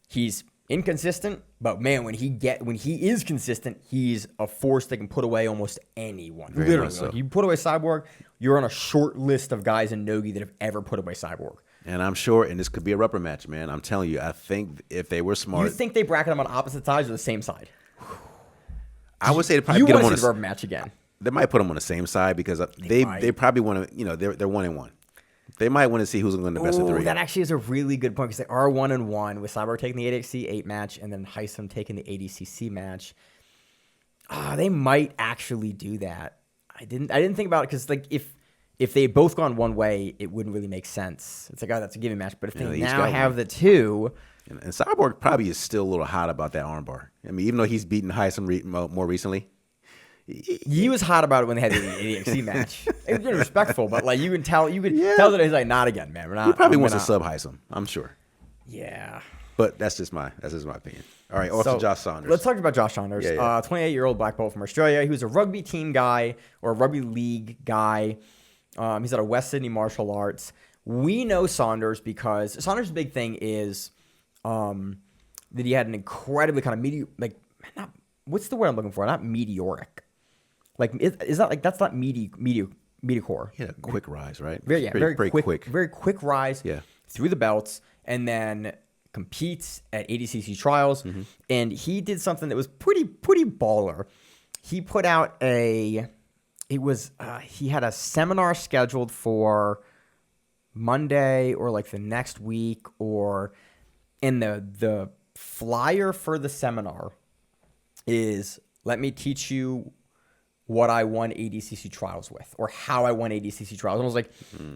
he's inconsistent, but man, when he is consistent, he's a force that can put away almost anyone. Very Literally, much so. you put away Cyborg, you're on a short list of guys in Nogi that have ever put away Cyborg. And I'm sure, and this could be a rubber match, man. I'm telling you, I think if they were smart, You think they bracket them on opposite sides or the same side? I would say they probably You get them want on to see the rubber match again? They might put them on the same side because they probably want to. They're 1-1. They might want to see who's going to win the best of three. That actually is a really good point because they are 1-1 with Cyborg taking the ADCC 8 match and then Heisem taking the ADCC match. They might actually do that. I didn't think about it because if they both gone one way, it wouldn't really make sense. It's that's a given match. But if they now have the two, and Cyborg probably is still a little hot about that armbar. I mean, even though he's beaten Heisem more recently. He was hot about it when they had the ADXC match. It was respectful, but you can tell that he's not again, man. We're not. He probably wants to sub Heisem, I'm sure. Yeah. But that's just my opinion. All right, also Josh Saunders. Let's talk about Josh Saunders. Yeah. 28-year-old black belt from Australia. He was a rugby team guy or a rugby league guy. He's out of West Sydney Martial Arts. We know Saunders because Saunders' big thing is that he had an incredibly kind of what's the word I'm looking for? Not meteoric. Is that that's not meteor? He had a quick rise, right? Very quick. Very quick rise. Yeah. Through the belts, and then competes at ADCC trials. Mm-hmm. And he did something that was pretty baller. He put out he had a seminar scheduled for Monday or the next week, and the flyer for the seminar is, let me teach you what I won ADCC trials with, or how I won ADCC trials. And I was like,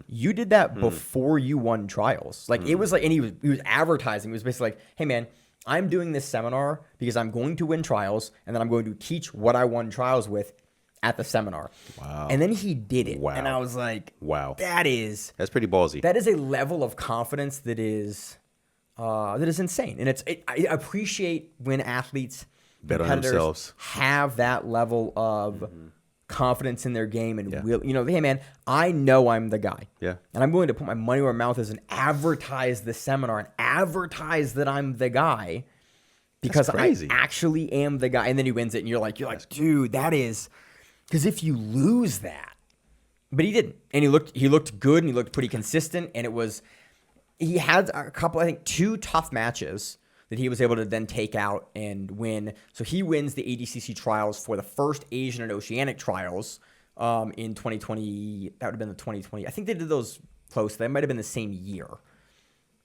you did that before you won trials. It was and he was advertising. It was basically hey man, I'm doing this seminar because I'm going to win trials, and then I'm going to teach what I won trials with at the seminar. Wow. And then he did it. Wow. And I was like, wow, that's pretty ballsy. That is a level of confidence that is insane. And I appreciate when athletes, bet on themselves, have that level of confidence in their game and hey man, I know I'm the guy. Yeah. And I'm willing to put my money where my mouth is and advertise the seminar and advertise that I'm the guy because I actually am the guy. And then he wins it, and you're like, dude, that is, because if you lose that, but he didn't, and he looked good, and he looked pretty consistent, and he had a couple, I think 2 tough matches that he was able to then take out and win. So he wins the ADCC trials for the first Asian and Oceanic trials in 2020. That would have been the 2020. I think they did those close. They might have been the same year.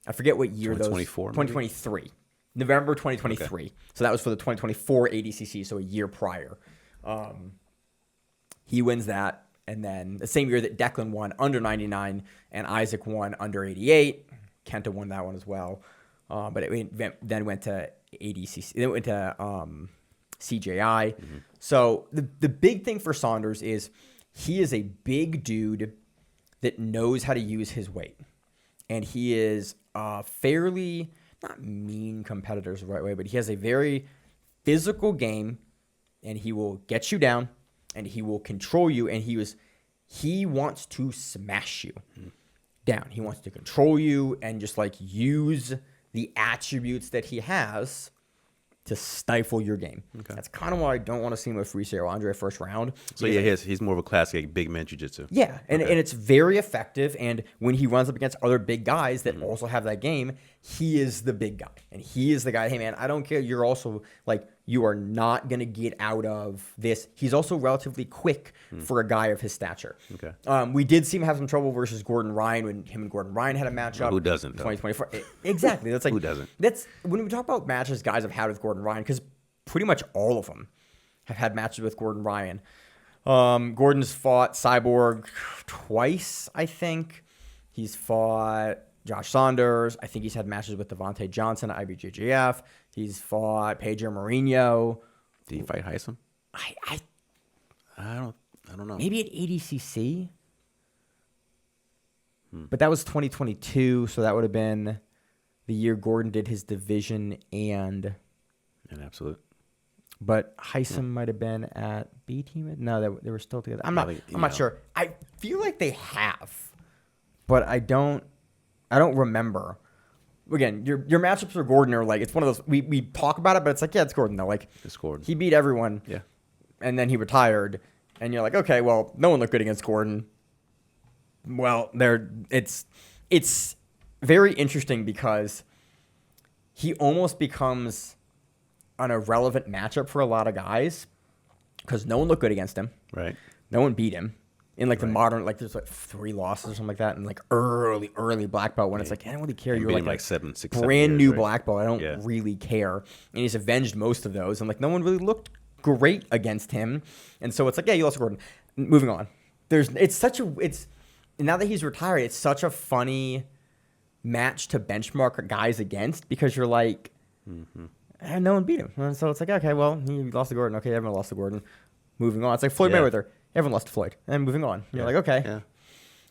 I forget what year 2024, those. 2023. November 2023. Okay. So that was for the 2024 ADCC, so a year prior. He wins that. And then the same year that Declan won under 99 and Isaac won under 88. Kenta won that one as well. But it then went to ADCC. Then it went to CJI. Mm-hmm. So the big thing for Saunders is he is a big dude that knows how to use his weight. And he is fairly, not mean competitor is the right way, but he has a very physical game, and he will get you down, and he will control you, and he wants to smash you down. He wants to control you and just use the attributes that he has to stifle your game. Okay. That's kind of why I don't want to see him with Ricio Andre first round. So yeah, he's more of a classic big man jiu-jitsu. Yeah, and it's very effective. And when he runs up against other big guys that also have that game, he is the big guy. And he is the guy, hey man, I don't care. You're also like, you are not going to get out of this. He's also relatively quick for a guy of his stature. Okay. We did see him have some trouble versus Gordon Ryan when him and Gordon Ryan had a matchup. Who doesn't, in 2024. Exactly. That's like, who doesn't? That's when we talk about matches guys have had with Gordon Ryan, because pretty much all of them have had matches with Gordon Ryan. Gordon's fought Cyborg twice, I think. He's fought Josh Saunders. I think he's had matches with Devontae Johnson at IBJJF. He's fought Pedro Mourinho. Did he fight Heisman? I don't know. maybe at ADCC. But that was 2022, so that would have been the year Gordon did his division and Absolute. But Heisman might have been at B team. No, they were still together. I'm not sure. I feel like they have, but I don't remember. Again, your matchups for Gordon are like, it's one of those, we talk about it, but it's like, yeah, it's Gordon though. Like, it's Gordon. He beat everyone. Yeah. And then he retired, and you're like, okay, well, no one looked good against Gordon. Well, it's very interesting because he almost becomes an irrelevant matchup for a lot of guys because no one looked good against him. Right. No one beat him. In like the modern, like there's like 3 losses or something like that, and like early black belt when it's like, I don't really care. You're like 6 brand new right? black belt. I don't really care. And he's avenged most of those, and like no one really looked great against him. And so it's like, yeah, you lost to Gordon. Moving on. It's now that he's retired, it's such a funny match to benchmark guys against because you're like, and no one beat him. And so it's like, okay, well, he lost to Gordon. Okay, everyone lost to Gordon. Moving on. It's like Floyd Mayweather. Everyone lost to Floyd. And moving on. You're like, okay.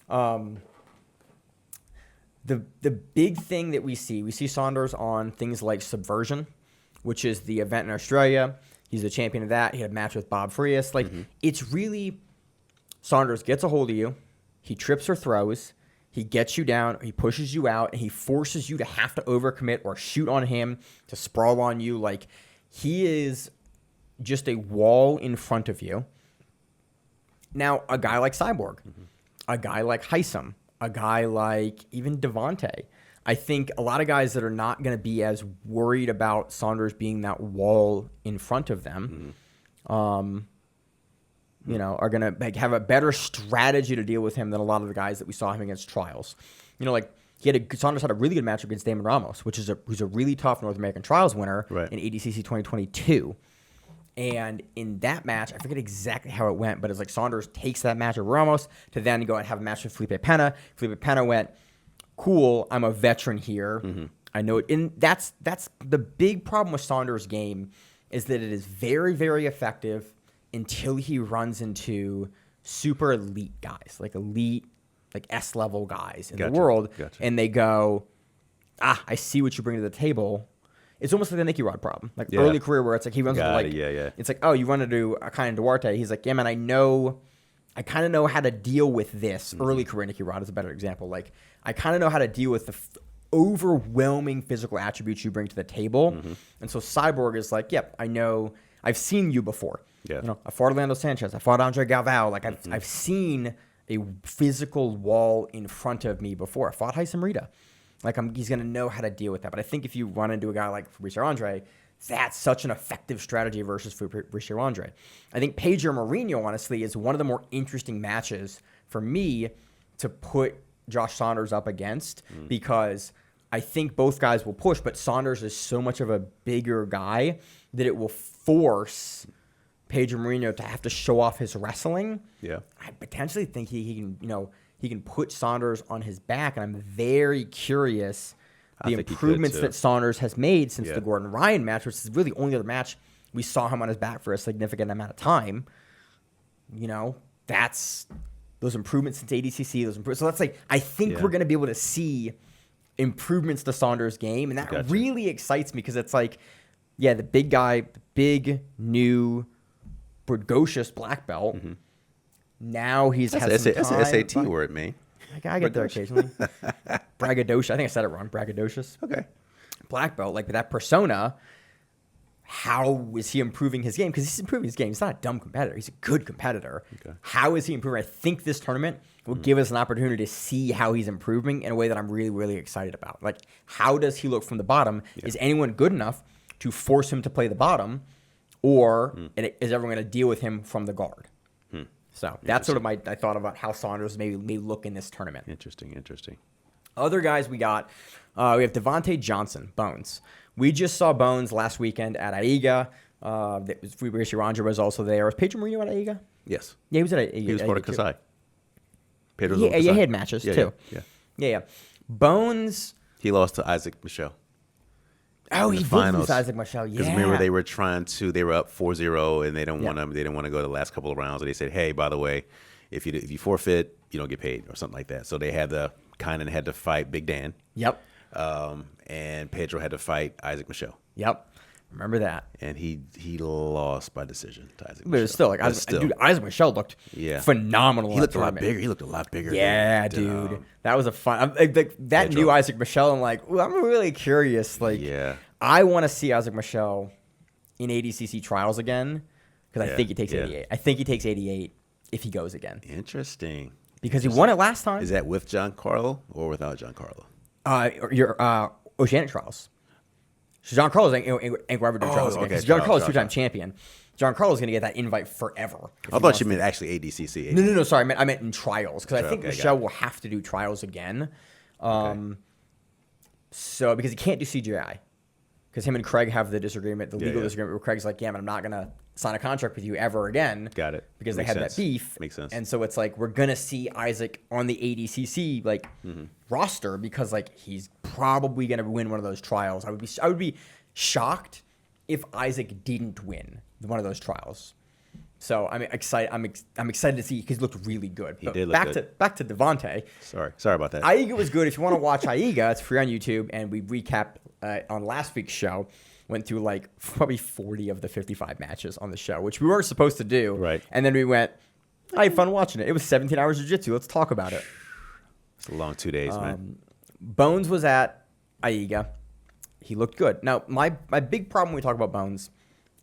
Yeah. The big thing that we see Saunders on things like Subversion, which is the event in Australia. He's the champion of that. He had a match with Bob Frias. Like, it's really, Saunders gets a hold of you. He trips or throws. He gets you down. He pushes you out. And he forces you to have to overcommit or shoot on him to sprawl on you. Like, he is just a wall in front of you. Now, a guy like Cyborg, a guy like Heisman, a guy like even Devontae, I think a lot of guys that are not going to be as worried about Saunders being that wall in front of them, are going to like have a better strategy to deal with him than a lot of the guys that we saw him against trials. Like Saunders had a really good match against Damon Ramos, who's a really tough North American trials winner in ADCC 2022. And in that match, I forget exactly how it went, but it's like Saunders takes that match of Ramos to then go and have a match with Felipe Pena. Felipe Pena went, cool, I'm a veteran here. I know it. And that's the big problem with Saunders' game is that it is very, very effective until he runs into super elite guys, like S-level guys in the world. And they go, I see what you bring to the table. It's almost like the Nicky Rod problem. Like early career where it's like he runs into like, it's like, oh, you run into Akane Duarte. He's like, yeah, man, I kind of know how to deal with this. Early career Nicky Rod is a better example. Like, I kind of know how to deal with the overwhelming physical attributes you bring to the table. And so Cyborg is like, yep, I know. I've seen you before. I fought Orlando Sanchez. I fought Andre Galvao. Like, I've seen a physical wall in front of me before. I fought Heisman Rita. Like, he's going to know how to deal with that. But I think if you run into a guy like Fabricio Andre, that's such an effective strategy versus Fabricio Andre. I think Pedro Mourinho, honestly, is one of the more interesting matches for me to put Josh Saunders up against because I think both guys will push, but Saunders is so much of a bigger guy that it will force Pedro Mourinho to have to show off his wrestling. I potentially think he can, he can put Saunders on his back, and I'm very curious the improvements that Saunders has made since the Gordon Ryan match, which is really the only other match we saw him on his back for a significant amount of time. That's those improvements since ADCC. So that's like, I think we're going to be able to see improvements to Saunders' game, and that really excites me because it's like, the big guy, the big, new, precocious black belt. Now he's had some time. That's an SAT word, man. I get there occasionally. Braggadocious. I think I said it wrong. Braggadocious. Okay. Black belt, like that persona. how is he improving his game? Because he's improving his game. He's not a dumb competitor. He's a good competitor. Okay. How is he improving? I think this tournament will give us an opportunity to see how he's improving in a way that I'm really, really excited about. Like, how does he look from the bottom? Yeah. Is anyone good enough to force him to play the bottom? Or is everyone going to deal with him from the guard? So that's sort of I thought about how Saunders may look in this tournament. Interesting. Other guys we got, we have Devontae Johnson, Bones. We just saw Bones last weekend at AIGA. Rishi Ranger was also there. Was Pedro Murillo at AIGA? Yes. Yeah, he was at AIGA. He was part of Kasai. Pedro's yeah, he had matches too. Yeah. Bones. He lost to Isaac Michel. Oh, he did lose Isaac Michel. Yeah. Because remember they were up 4-0 and they didn't want to go the last couple of rounds. And they said, hey, by the way, if you forfeit, you don't get paid or something like that. So they had to fight Big Dan. Yep. And Pedro had to fight Isaac Michel. Yep. Remember that. And he lost by decision to Isaac Michel. But it was still like Isaac Michel looked phenomenal. He looked a lot bigger. He looked a lot bigger. Yeah, dude. That was a fun. That new Isaac Michel. I'm like, I'm really curious. Like, I want to see Isaac Michel in ADCC trials again because I think he takes 88. I think he takes 88 if he goes again. Interesting. Because he won it last time. Is that with Giancarlo or without Giancarlo? Your Oceanic trials. So Giancarlo's ain't ever doing trials again. Because Giancarlo's two-time champion. Giancarlo's going to get that invite forever. I thought you meant actually ADCC. No. Sorry, I meant in trials. Because I think Michel will have to do trials again. So, because he can't do CGI. Because him and Craig have the disagreement, the legal disagreement, where Craig's like, yeah, but I'm not going to sign a contract with you ever again. Got it. Because they had that beef. Makes sense. And so it's like, we're going to see Isaac on the ADCC roster because like he's probably going to win one of those trials. I would be shocked if Isaac didn't win one of those trials. So I'm excited. I'm excited to see because he looked really good. He did look good. Back to Devontae. Sorry about that. AIGA was good. If you want to watch AIGA, it's free on YouTube, and we recapped on last week's show. Went through like probably 40 of the 55 matches on the show, which we weren't supposed to do. Right. And then we went, I had fun watching it. It was 17 hours of jiu-jitsu. Let's talk about it. It's a long 2 days, man. Bones was at AIGA. He looked good. Now, my big problem when we talk about Bones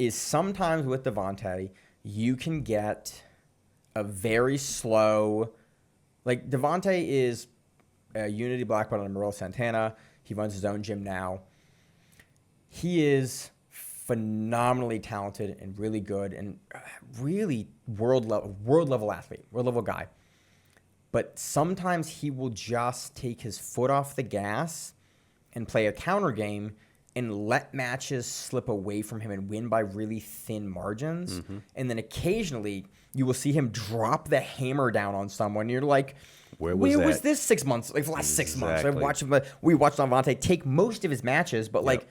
is sometimes with Devontae, you can get a very slow, like Devontae is a Unity black belt under Morel Santana. He runs his own gym now. He is phenomenally talented and really good and really world level athlete, world level guy. But sometimes he will just take his foot off the gas and play a counter game and let matches slip away from him and win by really thin margins. Mm-hmm. And then occasionally you will see him drop the hammer down on someone. You're like, where was this 6 months? Like the last 6 months. We watched Devontae take most of his matches, but like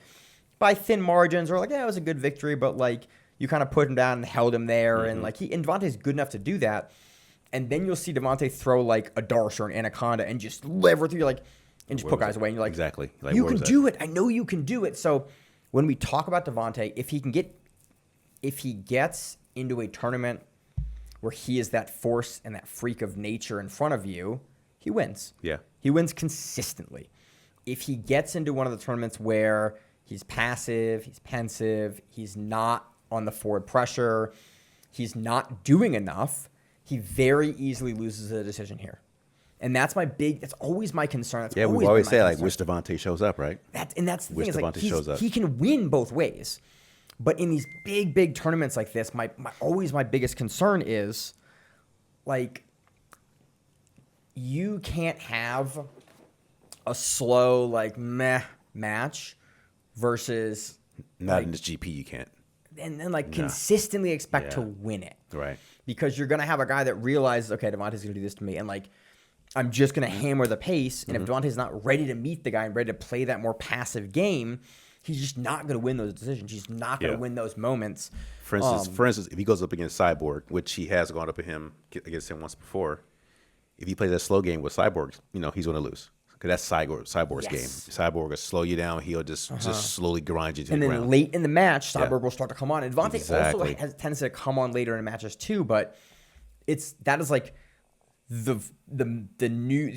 by thin margins, or like, yeah, it was a good victory, but like you kind of put him down and held him there. Mm-hmm. And like Devontae's good enough to do that. And then you'll see Devontae throw like a Darce or an Anaconda and just lever through. You're like, and just put guys away. And you're like, exactly. Like, you can do it. I know you can do it. So when we talk about Devontae, if he gets into a tournament where he is that force and that freak of nature in front of you, he wins. Yeah. He wins consistently. If he gets into one of the tournaments where he's passive, he's pensive, he's not on the forward pressure, he's not doing enough, he very easily loses a decision here. And that's always my concern. We always say, like, wish Devontae shows up, right? That's the thing. Is like, he can win both ways. But in these big, big tournaments like this, my biggest concern is, like, you can't have a slow, like, meh match versus... Not like, in this GP, you can't. And then, like, consistently expect to win it. Right. Because you're going to have a guy that realizes, okay, Devontae's going to do this to me. And, like, I'm just going to hammer the pace. And if Devontae's not ready to meet the guy and ready to play that more passive game, he's just not going to win those decisions. He's not going to win those moments. For instance, if he goes up against Cyborg, which he has gone up against him once before, if he plays that slow game with Cyborg, he's going to lose. Because that's Cyborg's game. Cyborg will slow you down. He'll just slowly grind you to the ground. And then late in the match, Cyborg will start to come on. And Devontae also has a tendency to come on later in matches too. But that is like the new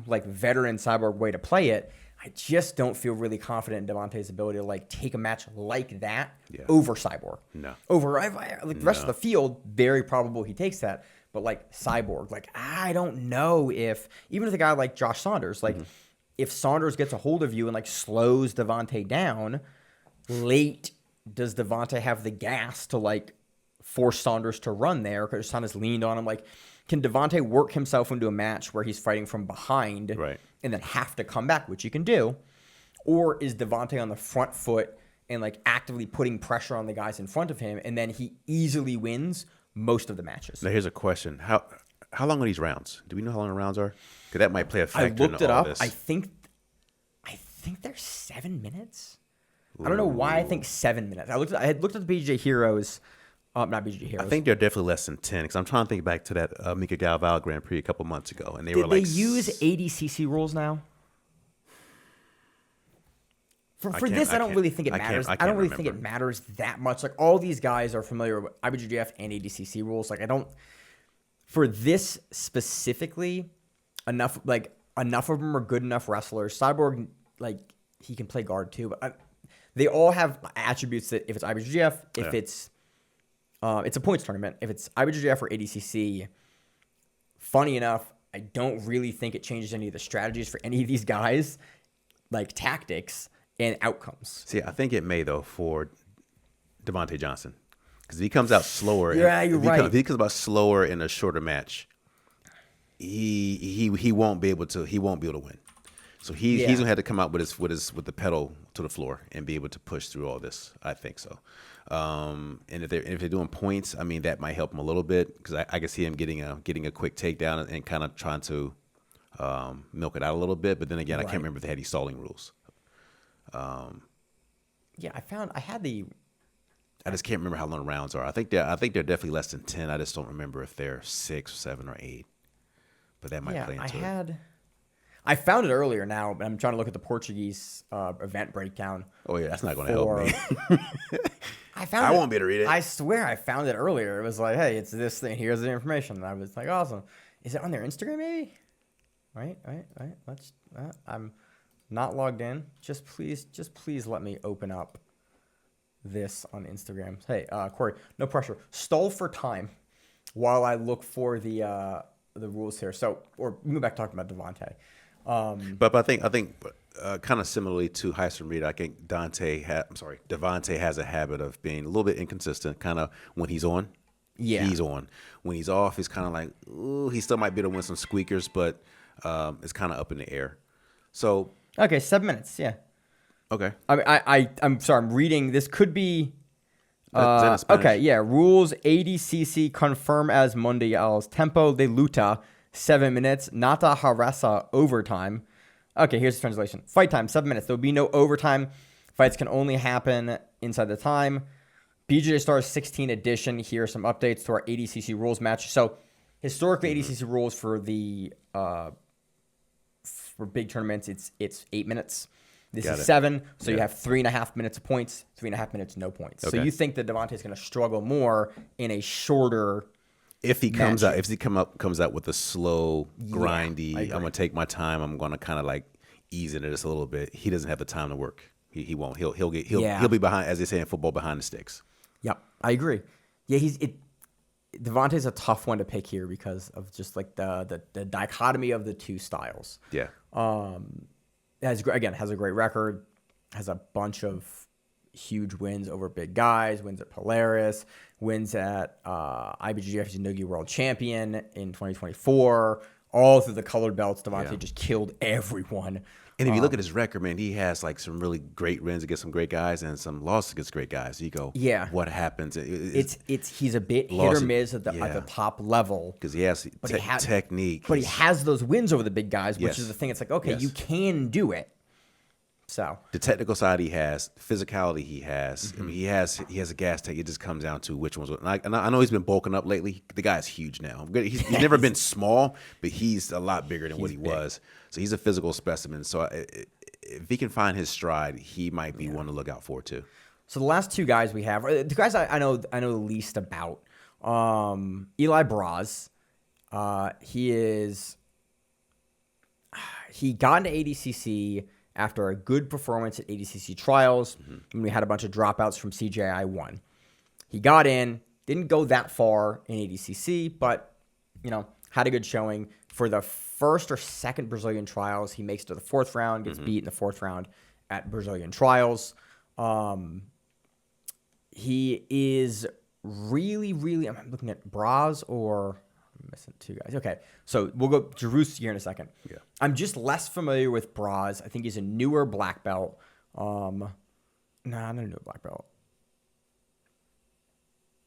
like veteran Cyborg way to play it. I just don't feel really confident in Devante's ability to like take a match like that over Cyborg. No. Over like the rest of the field, very probable he takes that. But like Cyborg, like I don't know if even with a guy like Josh Saunders, like if Saunders gets a hold of you and like slows Devante down late, does Devante have the gas to like force Saunders to run there? Because Saunders leaned on him. Like, can Devante work himself into a match where he's fighting from behind and then have to come back, which he can do? Or is Devante on the front foot and like actively putting pressure on the guys in front of him, and then he easily wins most of the matches? Now here's a question: How long are these rounds? Do we know how long the rounds are? Because that might play a factor. I looked it up. This. I think they're 7 minutes. I don't know why I think 7 minutes. I had looked at the BJJ Heroes. Not BJJ Heroes. I think they're definitely less than 10 because I'm trying to think back to that Mika Galval Grand Prix a couple months ago, and they were like. Did they use ADCC rules now? For this, I don't really think it matters. I don't really think it matters that much. Like all these guys are familiar with IBJJF and ADCC rules. Like I don't. For this specifically, enough of them are good enough wrestlers. Cyborg, like he can play guard too, but they all have attributes that if it's IBJJF, if it's a points tournament. If it's IBJJF or ADCC, funny enough, I don't really think it changes any of the strategies for any of these guys, like tactics and outcomes. See, I think it may though for Devontae Johnson because if he comes out slower. You're right. If he comes out slower in a shorter match, he won't be able to. He won't be able to win. So he's gonna have to come out with the pedal to the floor and be able to push through all this. I think so. And if they're doing points, I mean that might help him a little bit because I can see him getting a quick takedown and kind of trying to milk it out a little bit. But then again, I can't remember if they had these stalling rules. I just can't remember how long the rounds are. I think they're definitely less than 10. I just don't remember if they're 6, 7, or 8. But that might play into it. I found it earlier now, but I'm trying to look at the Portuguese event breakdown. Oh yeah, that's not going to help me. I won't be able to read it. I swear I found it earlier. It was like, hey, it's this thing. Here's the information. And I was like, awesome. Is it on their Instagram maybe? Right. Let's. I'm not logged in. Just please let me open up this on Instagram. Hey, Corey, no pressure. Stall for time while I look for the rules here. So, or we go back talking about Devante. But I think kind of similarly to Heisman Reed, I think Devante has a habit of being a little bit inconsistent. Kind of when he's on, he's on. When he's off, he's kind of like, ooh, he still might be able to win some squeakers, but it's kind of up in the air. So okay, 7 minutes, yeah. Okay. I'm sorry, I'm reading. This could be. Okay, yeah. Rules ADCC confirm as Mundial's tempo de luta 7 minutes. Nata harasa overtime. Okay, here's the translation. Fight time 7 minutes. There will be no overtime. Fights can only happen inside the time. BJJ Stars 16 edition. Here are some updates to our ADCC rules match. So historically, ADCC rules for the for big tournaments, it's 8 minutes. This is 7, so you have 3.5 minutes of points, 3.5 minutes no points. Okay. So you think that Devante is going to struggle more in a shorter if he comes out comes out with a slow, grindy, I'm going to take my time, I'm going to kind of like ease into this a little bit. He doesn't have the time to work. He won't. He'll be behind, as they say in football, behind the sticks. Yep, I agree. Yeah, Devante's a tough one to pick here because of just like the dichotomy of the two styles. Yeah. Has a great record, has a bunch of huge wins over big guys, wins at Polaris, wins at IBJJF's Nogi World Champion in 2024, all through the colored belts. Devante just killed everyone. And if you look at his record, man, he has like some really great wins against some great guys and some losses against great guys. You go, what happens? He's a bit hit or miss at the top level because he has technique, but he has those wins over the big guys, which is the thing. It's like you can do it. So the technical side he has, physicality he has. I mean, he has a gas tank. It just comes down to which ones. And I know he's been bulking up lately. The guy's huge now. He's never been small, but he's a lot bigger than what he was. So he's a physical specimen. So if he can find his stride, he might be one to look out for too. So the last two guys we have, the guys I know the least about. Eli Braz, he got into ADCC after a good performance at ADCC trials, when we had a bunch of dropouts from CJI 1. He got in, didn't go that far in ADCC, but, had a good showing. For the first or second Brazilian trials, he makes it to the fourth round, gets beat in the fourth round at Brazilian trials. He is really, really, I'm looking at Braz or, I'm missing two guys. Okay, so we'll go to Roos here in a second. Yeah. I'm just less familiar with Braz. I think he's a newer black belt. Not a newer black belt.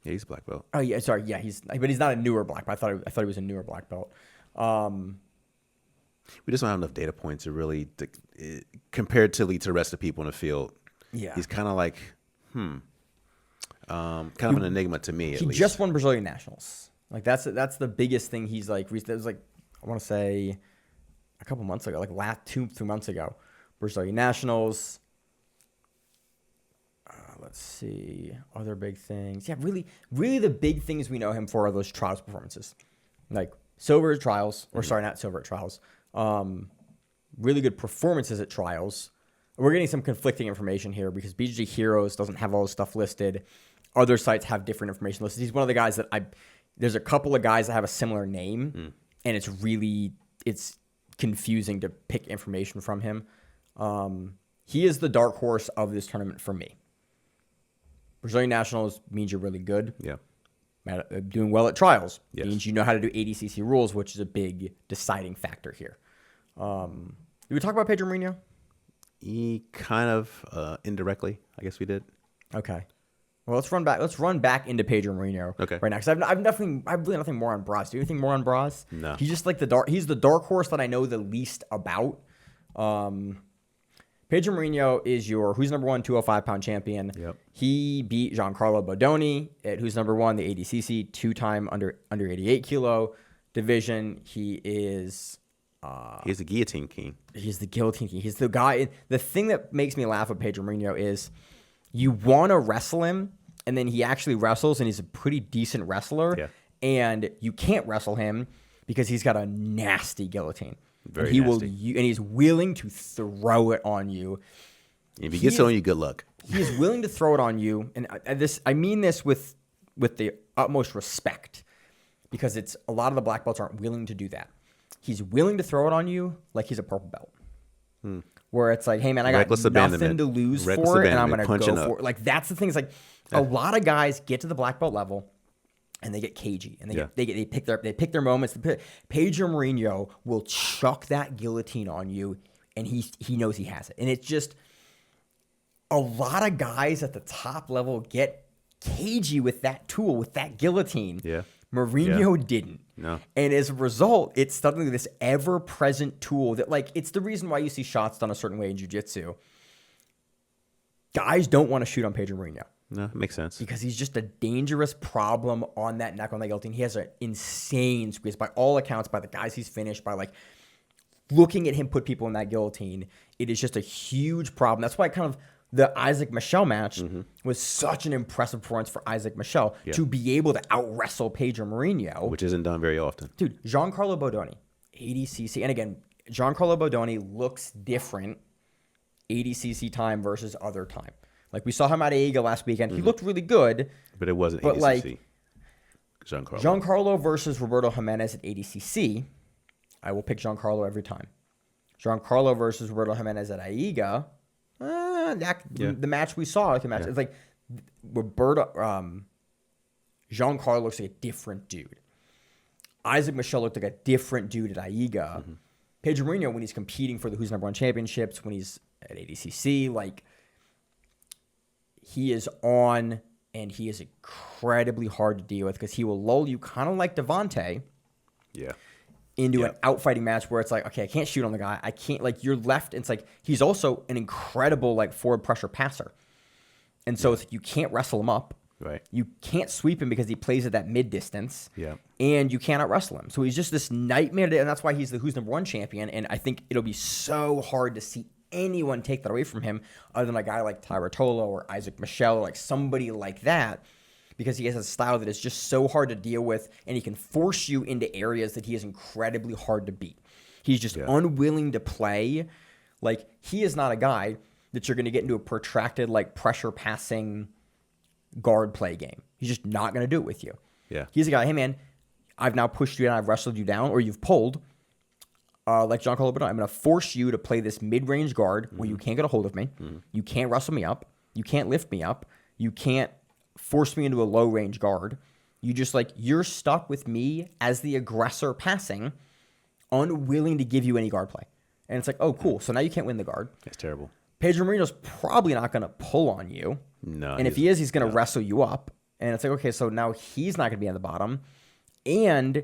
Yeah, he's a black belt. Oh yeah, sorry, yeah, but he's not a newer black belt. I thought he was a newer black belt. We just don't have enough data points to really, comparatively to the rest of the people in the field. Yeah, he's kind of like, kind of an enigma to me. At he least. just won Brazilian Nationals. Like that's the biggest thing. He's like, it was like, I want to say a couple months ago, like last 2-3 months ago, Brazilian Nationals. Let's see other big things. Yeah, really the big things we know him for are those trials performances, like silver at trials, or sorry, not silver at trials. Really good performances at trials. We're getting some conflicting information here because BJJ Heroes doesn't have all this stuff listed. Other sites have different information listed. He's one of the guys that there's a couple of guys that have a similar name, and it's confusing to pick information from him. He is the dark horse of this tournament for me. Brazilian Nationals means you're really good. Yeah. Doing well at trials Yes. means you know how to do ADCC rules, which is a big deciding factor here. Did we talk about Pedro Mourinho? He kind of indirectly, I guess we did. Okay. Well, let's run back into Pedro Mourinho right now, because I have really nothing more on Braz. Do you have anything more on Braz? No. He's just like he's the dark horse that I know the least about. Pedro Mourinho is who's number one 205-pound champion. Yep. He beat Giancarlo Bodoni at who's number one, the ADCC, two-time under 88 kilo division. He is he's the guillotine king. He's the guillotine king. He's the guy. The thing that makes me laugh with Pedro Mourinho is you want to wrestle him, and then he actually wrestles, and he's a pretty decent wrestler. Yeah. And you can't wrestle him because he's got a nasty guillotine. Very and he nasty. and he's willing to throw it on you. If he gets on you, good luck. He is willing to throw it on you, and I mean this with the utmost respect, because it's a lot of the black belts aren't willing to do that. He's willing to throw it on you like he's a purple belt, where it's like, hey man, I got Reckless nothing abandonment. to lose Reckless for it, and I'm abandonment, gonna go punching for it. Like that's the thing. It's like a lot of guys get to the black belt level, and they get cagey, and they pick their moments. Pedro Mourinho will chuck that guillotine on you, and he knows he has it. And it's just a lot of guys at the top level get cagey with that tool, with that guillotine. Yeah. Mourinho didn't. No. And as a result, it's suddenly this ever-present tool that, like, it's the reason why you see shots done a certain way in jiu-jitsu. Guys don't want to shoot on Pedro Mourinho. No, it makes sense. Because he's just a dangerous problem on that neck, on that guillotine. He has an insane squeeze. By all accounts, by the guys he's finished, by like looking at him put people in that guillotine, it is just a huge problem. That's why kind of the Isaac Michel match was such an impressive performance for Isaac Michel to be able to out-wrestle Pedro Mourinho. Which isn't done very often. Dude, Giancarlo Bodoni, ADCC. And again, Giancarlo Bodoni looks different ADCC time versus other time. Like we saw him at AIGA last weekend. He looked really good. But it wasn't but ADCC. Like, Giancarlo versus Roberto Jimenez at ADCC. I will pick Giancarlo every time. Giancarlo versus Roberto Jimenez at AIGA. The match we saw, it's like Giancarlo looks like a different dude. Isaac Michel looked like a different dude at AIGA. Pedro Mourinho, when he's competing for the Who's Number One championships, when he's at ADCC, like he is on, and he is incredibly hard to deal with because he will lull you, kind of like Devontae. Yeah. Into an outfighting match where it's like, okay, I can't shoot on the guy. I can't, like, you're left. It's like, he's also an incredible, like, forward pressure passer. And so it's like, you can't wrestle him up. Right. You can't sweep him because he plays at that mid distance. Yeah. And you cannot wrestle him. So he's just this nightmare. And that's why he's the Who's Number One champion. And I think it'll be so hard to see anyone take that away from him other than a guy like Tyra Tolo or Isaac Michel or like somebody like that. Because he has a style that is just so hard to deal with, and he can force you into areas that he is incredibly hard to beat. He's just unwilling to play Like, he is not a guy that you're going to get into a protracted, like, pressure passing guard play game. He's just not going to do it with you. Yeah. He's a guy, hey, man, I've now pushed you down, I've wrestled you down, or you've pulled. Like Giancarlo Bernard, I'm going to force you to play this mid-range guard where you can't get a hold of me. You can't wrestle me up. You can't lift me up. You can't force me into a low-range guard. You just, like, you're stuck with me as the aggressor passing, unwilling to give you any guard play. And it's like, oh, cool. So now you can't win the guard. That's terrible. Pedro Marino's probably not going to pull on you. No. And if he is, he's going to wrestle you up. And it's like, okay, so now he's not going to be on the bottom. And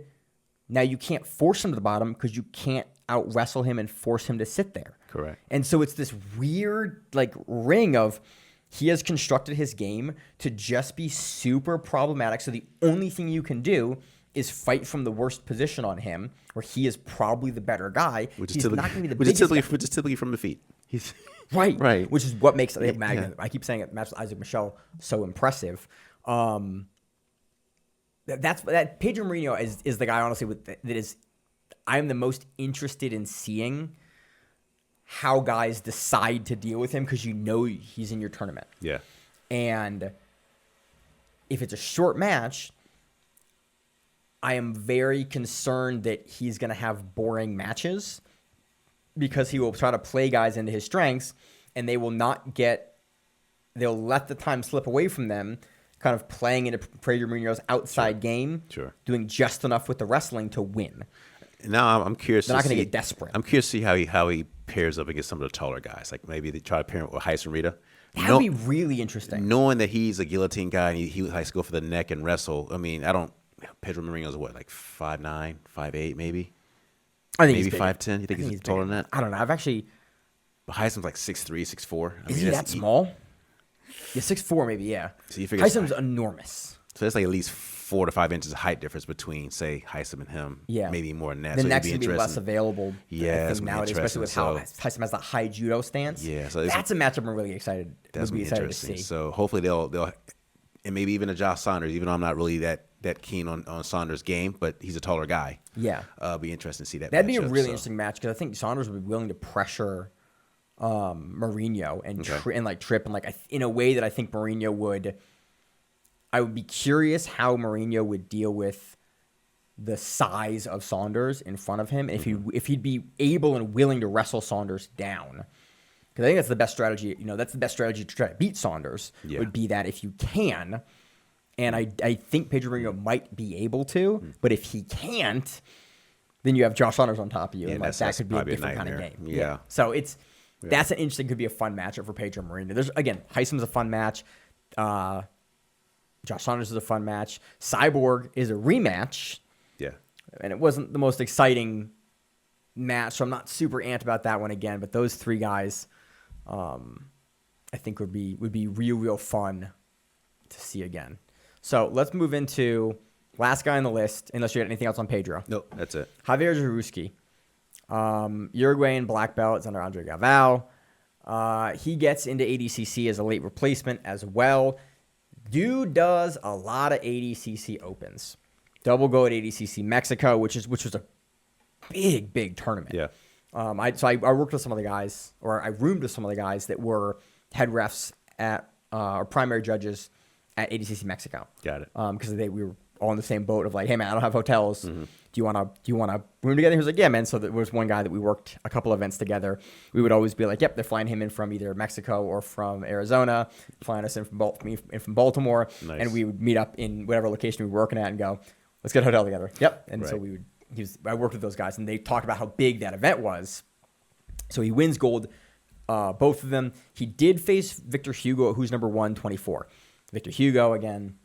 now you can't force him to the bottom because you can't out-wrestle him and force him to sit there. Correct. And so it's this weird, like, ring of he has constructed his game to just be super problematic. So the only thing you can do is fight from the worst position on him, where he is probably the better guy. Which He's is not going to be the which is biggest typically, guy. which is typically from the feet. He's Right. Right. Which is what makes Yeah. I keep saying it, match with Isaac Michelle so impressive. That Pedro Marino is the guy, honestly, I'm the most interested in seeing how guys decide to deal with him, because you know he's in your tournament. Yeah. And if it's a short match, I am very concerned that he's going to have boring matches, because he will try to play guys into his strengths, and they'll let the time slip away from them, kind of playing into Pedro Marino's outside game, doing just enough with the wrestling to win. Now I'm curious. They're not going to see- get desperate. I'm curious to see how he pairs up against some of the taller guys. Like maybe they try to pair him with Heisen Rita. That would be really interesting. Knowing that he's a guillotine guy and he likes to go for the neck and wrestle. I mean, Pedro Marino's what, like 5'9", 5'8", maybe? I think Maybe he's 5'10". You think he's taller than that? I don't know. I've actually... But Heisen's like 6'3", 6'4". Is he that small? Yeah, 6'4", maybe, yeah. So you figure Heisem's enormous. So there's like at least 4 to 5 inches of height difference between, say, Heisen and him. Yeah. Maybe more than that. The so next it'd would be less interesting. available, Yeah, I that's think, gonna be nowadays, especially with how interesting. Heisem has that high judo stance. Yeah, so that's a matchup I'm really excited. That's would be gonna be excited to interesting. see. So hopefully they'll and maybe even a Josh Saunders, even though I'm not really that keen on Saunders' game, but he's a taller guy. Yeah. Be interesting to see that. That'd be a matchup, really so. interesting match, because I think Saunders would be willing to pressure Mourinho and trip and in a way that I think Mourinho would. I would be curious how Mourinho would deal with the size of Saunders in front of him, if he'd be able and willing to wrestle Saunders down. Because I think that's the best strategy. That's the best strategy to try to beat Saunders. Yeah. Would be that if you can, and I think Pedro Mourinho might be able to, but if he can't, then you have Josh Saunders on top of you, Yeah, and that's that could be a probably a different kind of nightmare. game. Yeah. So that's an interesting, could be a fun matchup for Pedro Mourinho. There's Heisem's a fun match. Josh Saunders is a fun match. Cyborg is a rematch. Yeah. And it wasn't the most exciting match, so I'm not super amped about that one again. But those three guys, I think would be real fun to see again. So let's move into last guy on the list, unless you got anything else on Pedro. Nope, that's it. Javier Jaruski. Uruguayan black belt. It's under Andre Galvao. He gets into ADCC as a late replacement as well. Dude does a lot of ADCC opens. Double go at ADCC Mexico, which was a big tournament. Yeah. I worked with some of the guys, or I roomed with some of the guys that were head refs at or primary judges at ADCC Mexico. Got it. Because we were all in the same boat of like, hey man, I don't have hotels. Do you want to room together? He was like, yeah, man. So there was one guy that we worked a couple events together. We would always be like, yep, they're flying him in from either Mexico or from Arizona, flying us in from Baltimore, Nice. and we would meet up in whatever location we were working at and go, let's get a hotel together. Yep. And so Right. I worked with those guys, and they talked about how big that event was. So he wins gold, both of them. He did face Victor Hugo, who's number 124. Victor Hugo, again.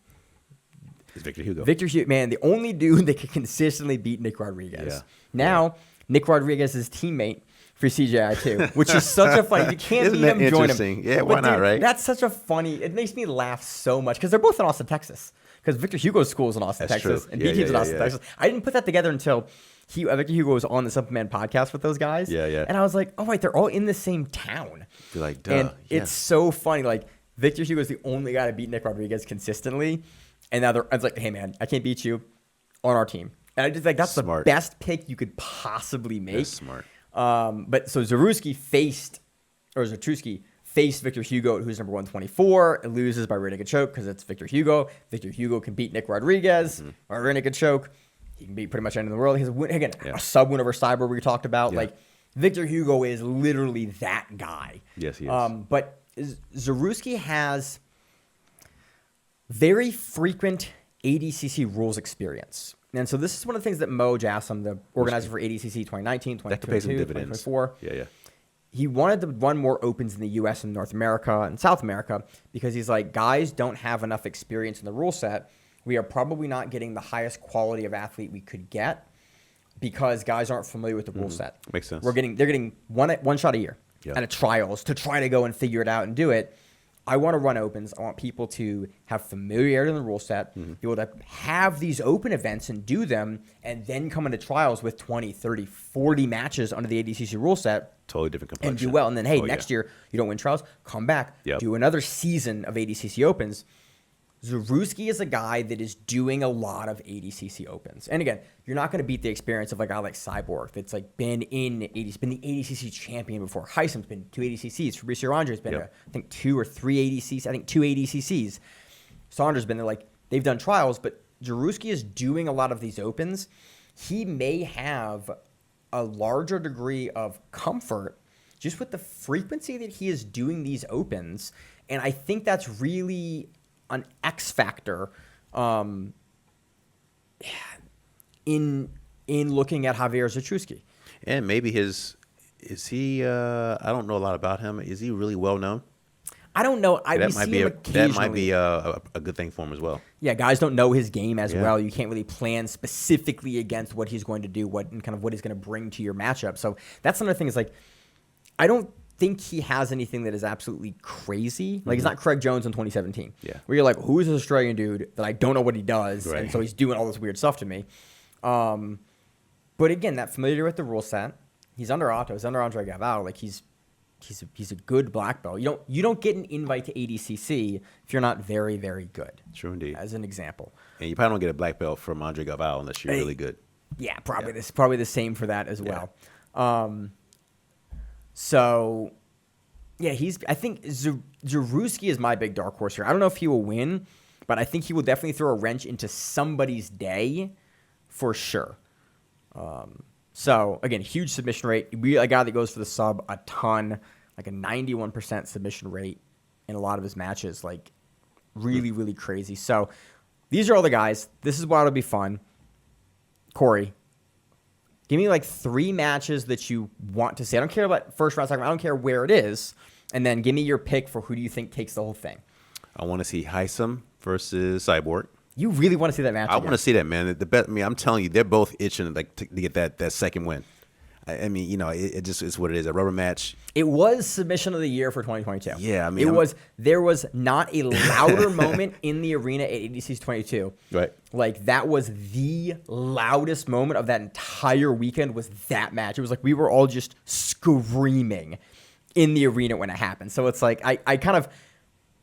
It's Victor Hugo. Victor Hugo, man, the only dude that can consistently beat Nick Rodriguez. Yeah. Now, Nick Rodriguez is teammate for CJI too, which is such a funny. You can't Isn't beat him, that join him. interesting? Yeah, why not, right? That's such a funny. It makes me laugh so much because they're both in Austin, Texas. Because Victor Hugo's school is in Austin, That's Texas, true. and Yeah, B-Team's in yeah, Austin, yeah. Texas. I didn't put that together until Victor Hugo was on the Suppleman podcast with those guys. Yeah, yeah. And I was like, oh wait, they're all in the same town. You're like, duh. And yeah. it's so funny. Like Victor Hugo is the only guy to beat Nick Rodriguez consistently, and now I was like, hey man, I can't beat you on our team. And I just like that's Smart. the best pick you could possibly make. That's smart. But so Zarewski faced Victor Hugo, who's number 124. It loses by rear naked choke because it's Victor Hugo. Victor Hugo can beat Nick Rodriguez by rear naked choke. He can beat pretty much anyone in the world. He has a win, again, a sub win over Cyborg we talked about. Yeah. Like, Victor Hugo is literally that guy. Yes, he is. But Zarewski has very frequent ADCC rules experience. And so this is one of the things that Mo Jassam, the organizer for ADCC 2019, That could pay some 2022, dividends. 2024, Yeah. he wanted to run more opens in the U.S. and North America and South America because he's like, guys don't have enough experience in the rule set. We are probably not getting the highest quality of athlete we could get because guys aren't familiar with the rule set. Makes sense. They're getting one shot a year Yeah. and at trials to try to go and figure it out and do it. I want to run opens. I want people to have familiarity in the rule set, be able to have these open events and do them, and then come into trials with 20, 30, 40 matches under the ADCC rule set. Totally different complexion. And do well. And then, hey, Oh, next year, you don't win trials, come back, Yep. do another season of ADCC Opens. Zarewski is a guy that is doing a lot of ADCC Opens. And again, you're not going to beat the experience of a guy like Cyborg that's like been the ADCC champion before. Heisem's been 2 ADCCs. Fabricio Andre's been, Yep. I think, 2 or 3 ADCCs. I think 2 ADCCs. Saunders been there. Like, they've done trials, but Zarewski is doing a lot of these Opens. He may have a larger degree of comfort just with the frequency that he is doing these Opens. And I think that's really an X factor in looking at Javier Zarewski. And maybe is he, I don't know a lot about him. Is he really well known? I don't know. That might be a good thing for him as well. Yeah, guys don't know his game as Yeah. well. You can't really plan specifically against what he's going to do, what he's going to bring to your matchup. So that's another thing is like, I don't think he has anything that is absolutely crazy. Like, he's not Craig Jones in 2017. Yeah. Where you're like, who is this Australian dude that I don't know what he does? Right. And so he's doing all this weird stuff to me. But again, that familiar with the rule set. He's under Otto. He's under Andre Galvao. Like, he's a good black belt. You don't get an invite to ADCC if you're not very, very good. True indeed. As an example. And you probably don't get a black belt from Andre Galvao unless you're really good. Yeah, probably the same for that as well. So, yeah, I think Zarewski is my big dark horse here. I don't know if he will win, but I think he will definitely throw a wrench into somebody's day for sure. So, again, huge submission rate. A guy that goes for the sub a ton, like a 91% submission rate in a lot of his matches. Like, really, really crazy. So, these are all the guys. This is why it'll be fun. Corey, give me like 3 matches that you want to see. I don't care about first round, second round. I don't care where it is. And then give me your pick for who do you think takes the whole thing. I want to see Heisem versus Cyborg. You really want to see that match? I want to see that, man. I'm telling you, they're both itching to get that second win. I mean, you know, it just is what it is. A rubber match. It was submission of the year for 2022. Yeah, I mean, there was not a louder moment in the arena at ADC's 22. Right. Like, that was the loudest moment of that entire weekend was that match. It was like we were all just screaming in the arena when it happened. So it's like I kind of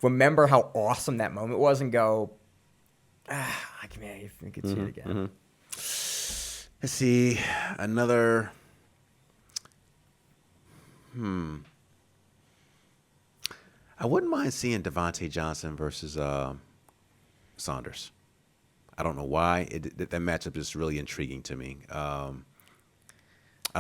remember how awesome that moment was and go, I could see it again. Mm-hmm. Let's see another. I wouldn't mind seeing Devontae Johnson versus Saunders. I don't know why. That matchup is really intriguing to me. I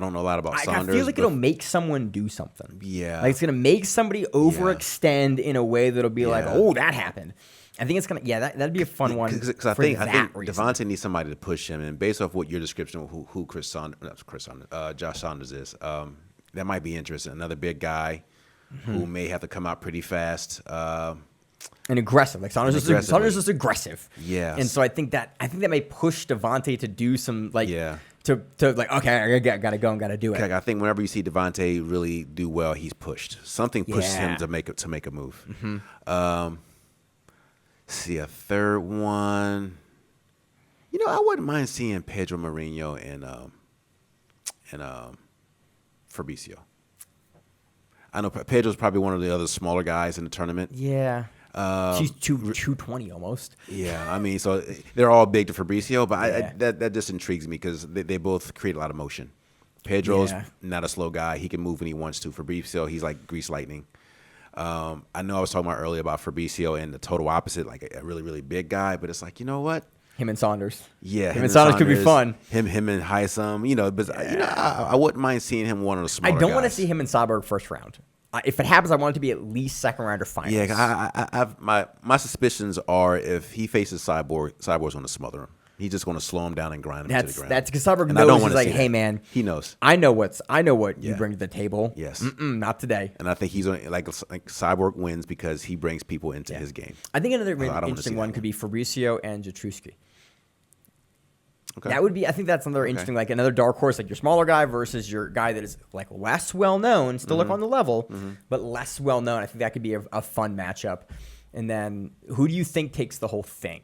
don't know a lot about Saunders. I feel like it'll make someone do something. Yeah. Like, it's going to make somebody overextend in a way that'll be like, oh, that happened. I think it's going to, that'd be a fun one. Because I think Devontae needs somebody to push him. And based off what your description of who Josh Saunders is, that might be interesting. Another big guy who may have to come out pretty fast. And aggressive. Like, Saunders is aggressive. Yeah. And so I think that may push Devontae to do some, like, to like, okay, I gotta go and gotta do it. I think whenever you see Devontae really do well, he's pushed. Something pushes him to make a move. Mm-hmm. See a third one. You know, I wouldn't mind seeing Pedro Mourinho and Fabricio. I know Pedro's probably one of the other smaller guys in the tournament. Yeah. She's 220 almost. Yeah, I mean, so they're all big to Fabricio, but that just intrigues me because they both create a lot of motion. Pedro's Yeah. not a slow guy. He can move when he wants to. Fabricio, he's like grease lightning. I know I was talking about earlier about Fabricio and the total opposite, like a really, really big guy. But it's like, you know what? Him and Saunders. Yeah, him and Saunders could be fun. Him and Heisam, but I wouldn't mind seeing him one of the smaller I don't want to guys. see him and Cyborg first round. If it happens, I want it to be at least second round or finals. Yeah, I've my suspicions are if he faces Cyborg's going to smother him. He's just going to slow him down and grind him to the ground. That's because Cyborg And I don't knows. He's wanna like, see hey that. man, He knows. I know what you Yeah. bring to the table. Yes. Not today. And I think he's like Cyborg wins because he brings people into his game. I think another don't wanna interesting see one that could be Fabricio and Jatruski. Okay. That would be. I think that's another interesting, like another dark horse, like your smaller guy versus your guy that is like less well known, still Mm-hmm. up on the level, but less well known. I think that could be a fun matchup. And then, who do you think takes the whole thing?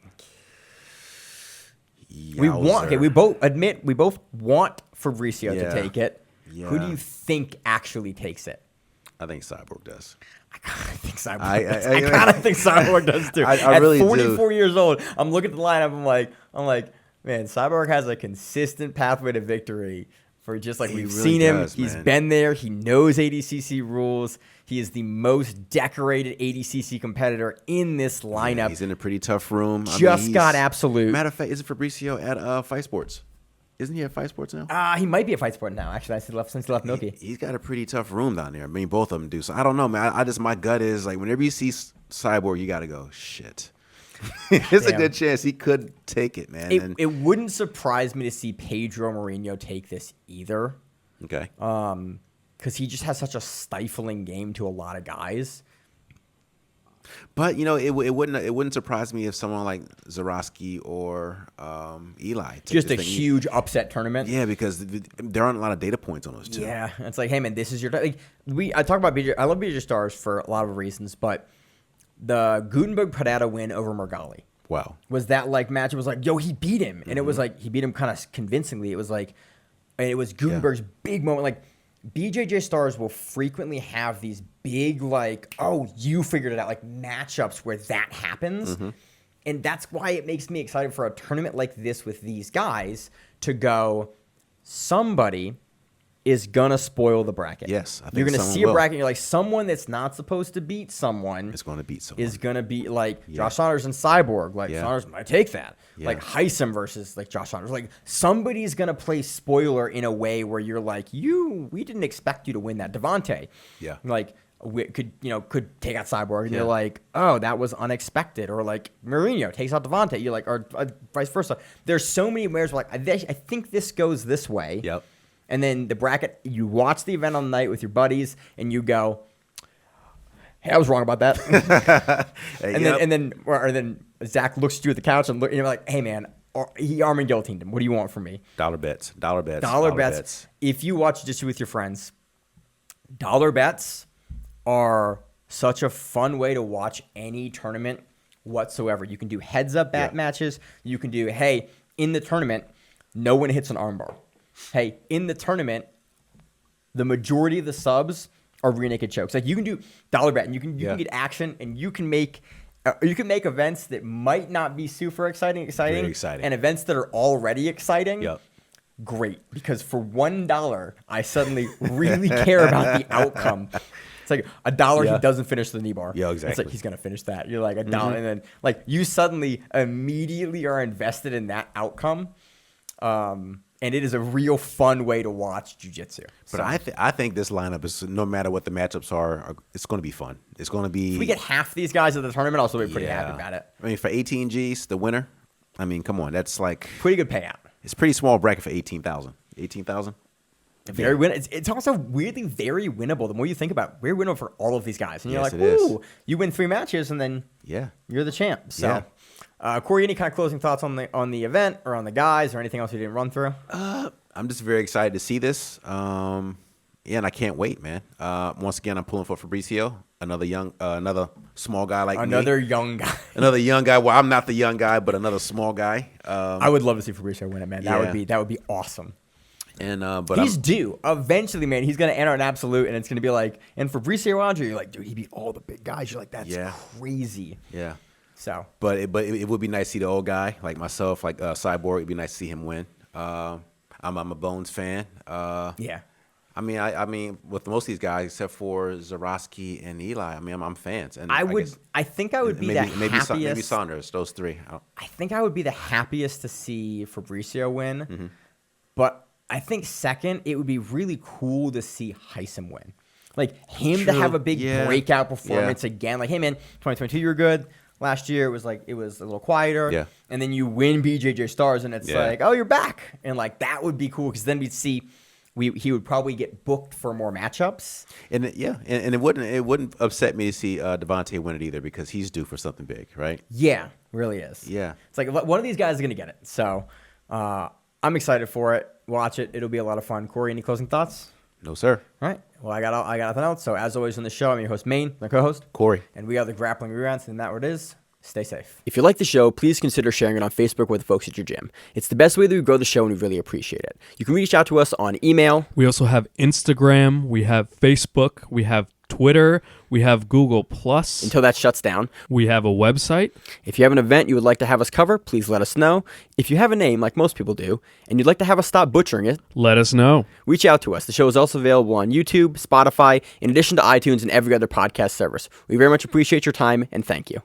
We both want Fabricio to Yeah. take it. Who do Yeah. you think actually takes it? I think Cyborg does. I kind of think Cyborg. I- does. I- I kind of think Cyborg does too. I At really do. 44 years old, I'm looking at the lineup. I'm like, man, Cyborg has a consistent pathway to victory. For just like He we've really seen him, does, he's man. been there. He knows ADCC rules. He is the most decorated ADCC competitor in this lineup. Yeah, he's in a pretty tough room. Just got absolute. Matter of fact, isn't Fabricio at Fight Sports? Isn't he at Fight Sports now? He might be a fight sport now. Actually, since he left Milky. He's got a pretty tough room down there. I mean, both of them do. So I don't know, man. My gut is like whenever you see Cyborg, you got to go, shit. There's a Damn. good chance he could take it, man. It wouldn't surprise me to see Pedro Mourinho take this either. Okay. Because he just has such a stifling game to a lot of guys. But it wouldn't surprise me if someone like Zarowski or Eli took Just a this thing. huge upset tournament. Yeah, because there aren't a lot of data points on those two. Yeah, it's like, hey man, this is your like. I talk about BJ. I love BJJ Stars for a lot of reasons, but the Gutenberg Parada win over Mergali Wow. was that like match. It was like, yo, he beat him, and it was like he beat him kind of convincingly. It was like, and it was Gutenberg's big moment. Like BJJ Stars will frequently have these big like, oh, you figured it out, like matchups where that happens. And that's why it makes me excited for a tournament like this with these guys to go, somebody is going to spoil the bracket. Yes, I think you're going to someone see a will. bracket, you're like, someone that's not supposed to beat someone It's going to beat someone. is going to be like Josh Saunders and Cyborg. Like, Yeah. Saunders might take that. Yeah. Like, Heisam versus, like, Josh Saunders. Like, somebody's going to play spoiler in a way where you're like, we didn't expect you to win that. Devontae. Yeah. Like, could take out Cyborg. And Yeah. you're like, oh, that was unexpected. Or, like, Mourinho takes out Devontae. You're like, or vice versa. There's so many ways where, like, I think this goes this way. Yep. And then the bracket, you watch the event on the night with your buddies, and you go, hey, I was wrong about that. Hey, and then Zach looks at you at the couch and you're like, hey man, he arm and guillotined him. What do you want from me? Dollar bets. Dollar bets. If you watch Jiu-Jitsu with your friends, dollar bets are such a fun way to watch any tournament whatsoever. You can do heads up matches. You can do, hey, in the tournament, no one hits an armbar. Hey, in the tournament, the majority of the subs are rear naked chokes. Like you can do dollar bet, and you can get action, and you can make events that might not be super exciting, Very exciting. and events that are already exciting. Yep. Great, because for $1, I suddenly really care about the outcome. It's like $1 Yeah. he doesn't finish the knee bar. Yeah, It's exactly. like he's gonna finish that. You're like $1, and then like you suddenly immediately are invested in that outcome. And it is a real fun way to watch jiu-jitsu. But I think this lineup is, no matter what the matchups are, it's going to be fun. It's going to be. If we get half these guys at the tournament, I'll still be pretty happy about it. I mean, for 18 Gs, the winner, I mean, come on. That's like, Pretty good payout. it's a pretty small bracket for 18,000. 18,000? Very win. It's also weirdly very winnable. The more you think about it, very winnable for all of these guys. And you're Yes, like, it is. ooh, you win 3 matches, and then Yeah. you're the champ. So, Yeah. Corey, any kind of closing thoughts on the event or on the guys or anything else you didn't run through? I'm just very excited to see this. And I can't wait, man. Once again, I'm pulling for Fabricio, another small guy like Another me. young guy. Another young guy. Well, I'm not the young guy, but another small guy. I would love to see Fabricio win it, man. Yeah. That would be awesome. And but He's due. Eventually, man, he's going to enter an absolute, and it's going to be like, and Fabricio Andre, you're like, dude, he beat all the big guys. You're like, that's crazy. yeah. So, But it would be nice to see the old guy like myself, like Cyborg. It'd be nice to see him win. I I'm a Bones fan. Yeah. I mean, with most of these guys, except for Zarowski and Eli, I mean, I'm fans. And I think I would be the happiest. Maybe Saunders, those three. I think I would be the happiest to see Fabricio win. But I think second, it would be really cool to see Heisem win. Like him to have a big breakout performance again. Like, hey man, 2022 you were good. Last year it was a little quieter. Yeah. And then you win BJJ Stars and it's like, oh, you're back. And like that would be cool because then we'd see he would probably get booked for more matchups. And it wouldn't upset me to see Devontae win it either because he's due for something big, right? Yeah, really is. Yeah. It's like one of these guys is gonna get it. So I'm excited for it. Watch it. It'll be a lot of fun. Corey, any closing thoughts? No, sir. All right. Well, I got nothing else. So as always on the show, I'm your host, Maine, my co-host, Corey. and we are the Grappling Reruns, and that what it is. Stay safe. If you like the show, please consider sharing it on Facebook with the folks at your gym. It's the best way that we grow the show, and we really appreciate it. You can reach out to us on email. We also have Instagram. We have Facebook. We have Twitter. We have Google+. Until that shuts down. We have a website. If you have an event you would like to have us cover, please let us know. If you have a name, like most people do, and you'd like to have us stop butchering it, Let us know. reach out to us. The show is also available on YouTube, Spotify, in addition to iTunes and every other podcast service. We very much appreciate your time, and thank you.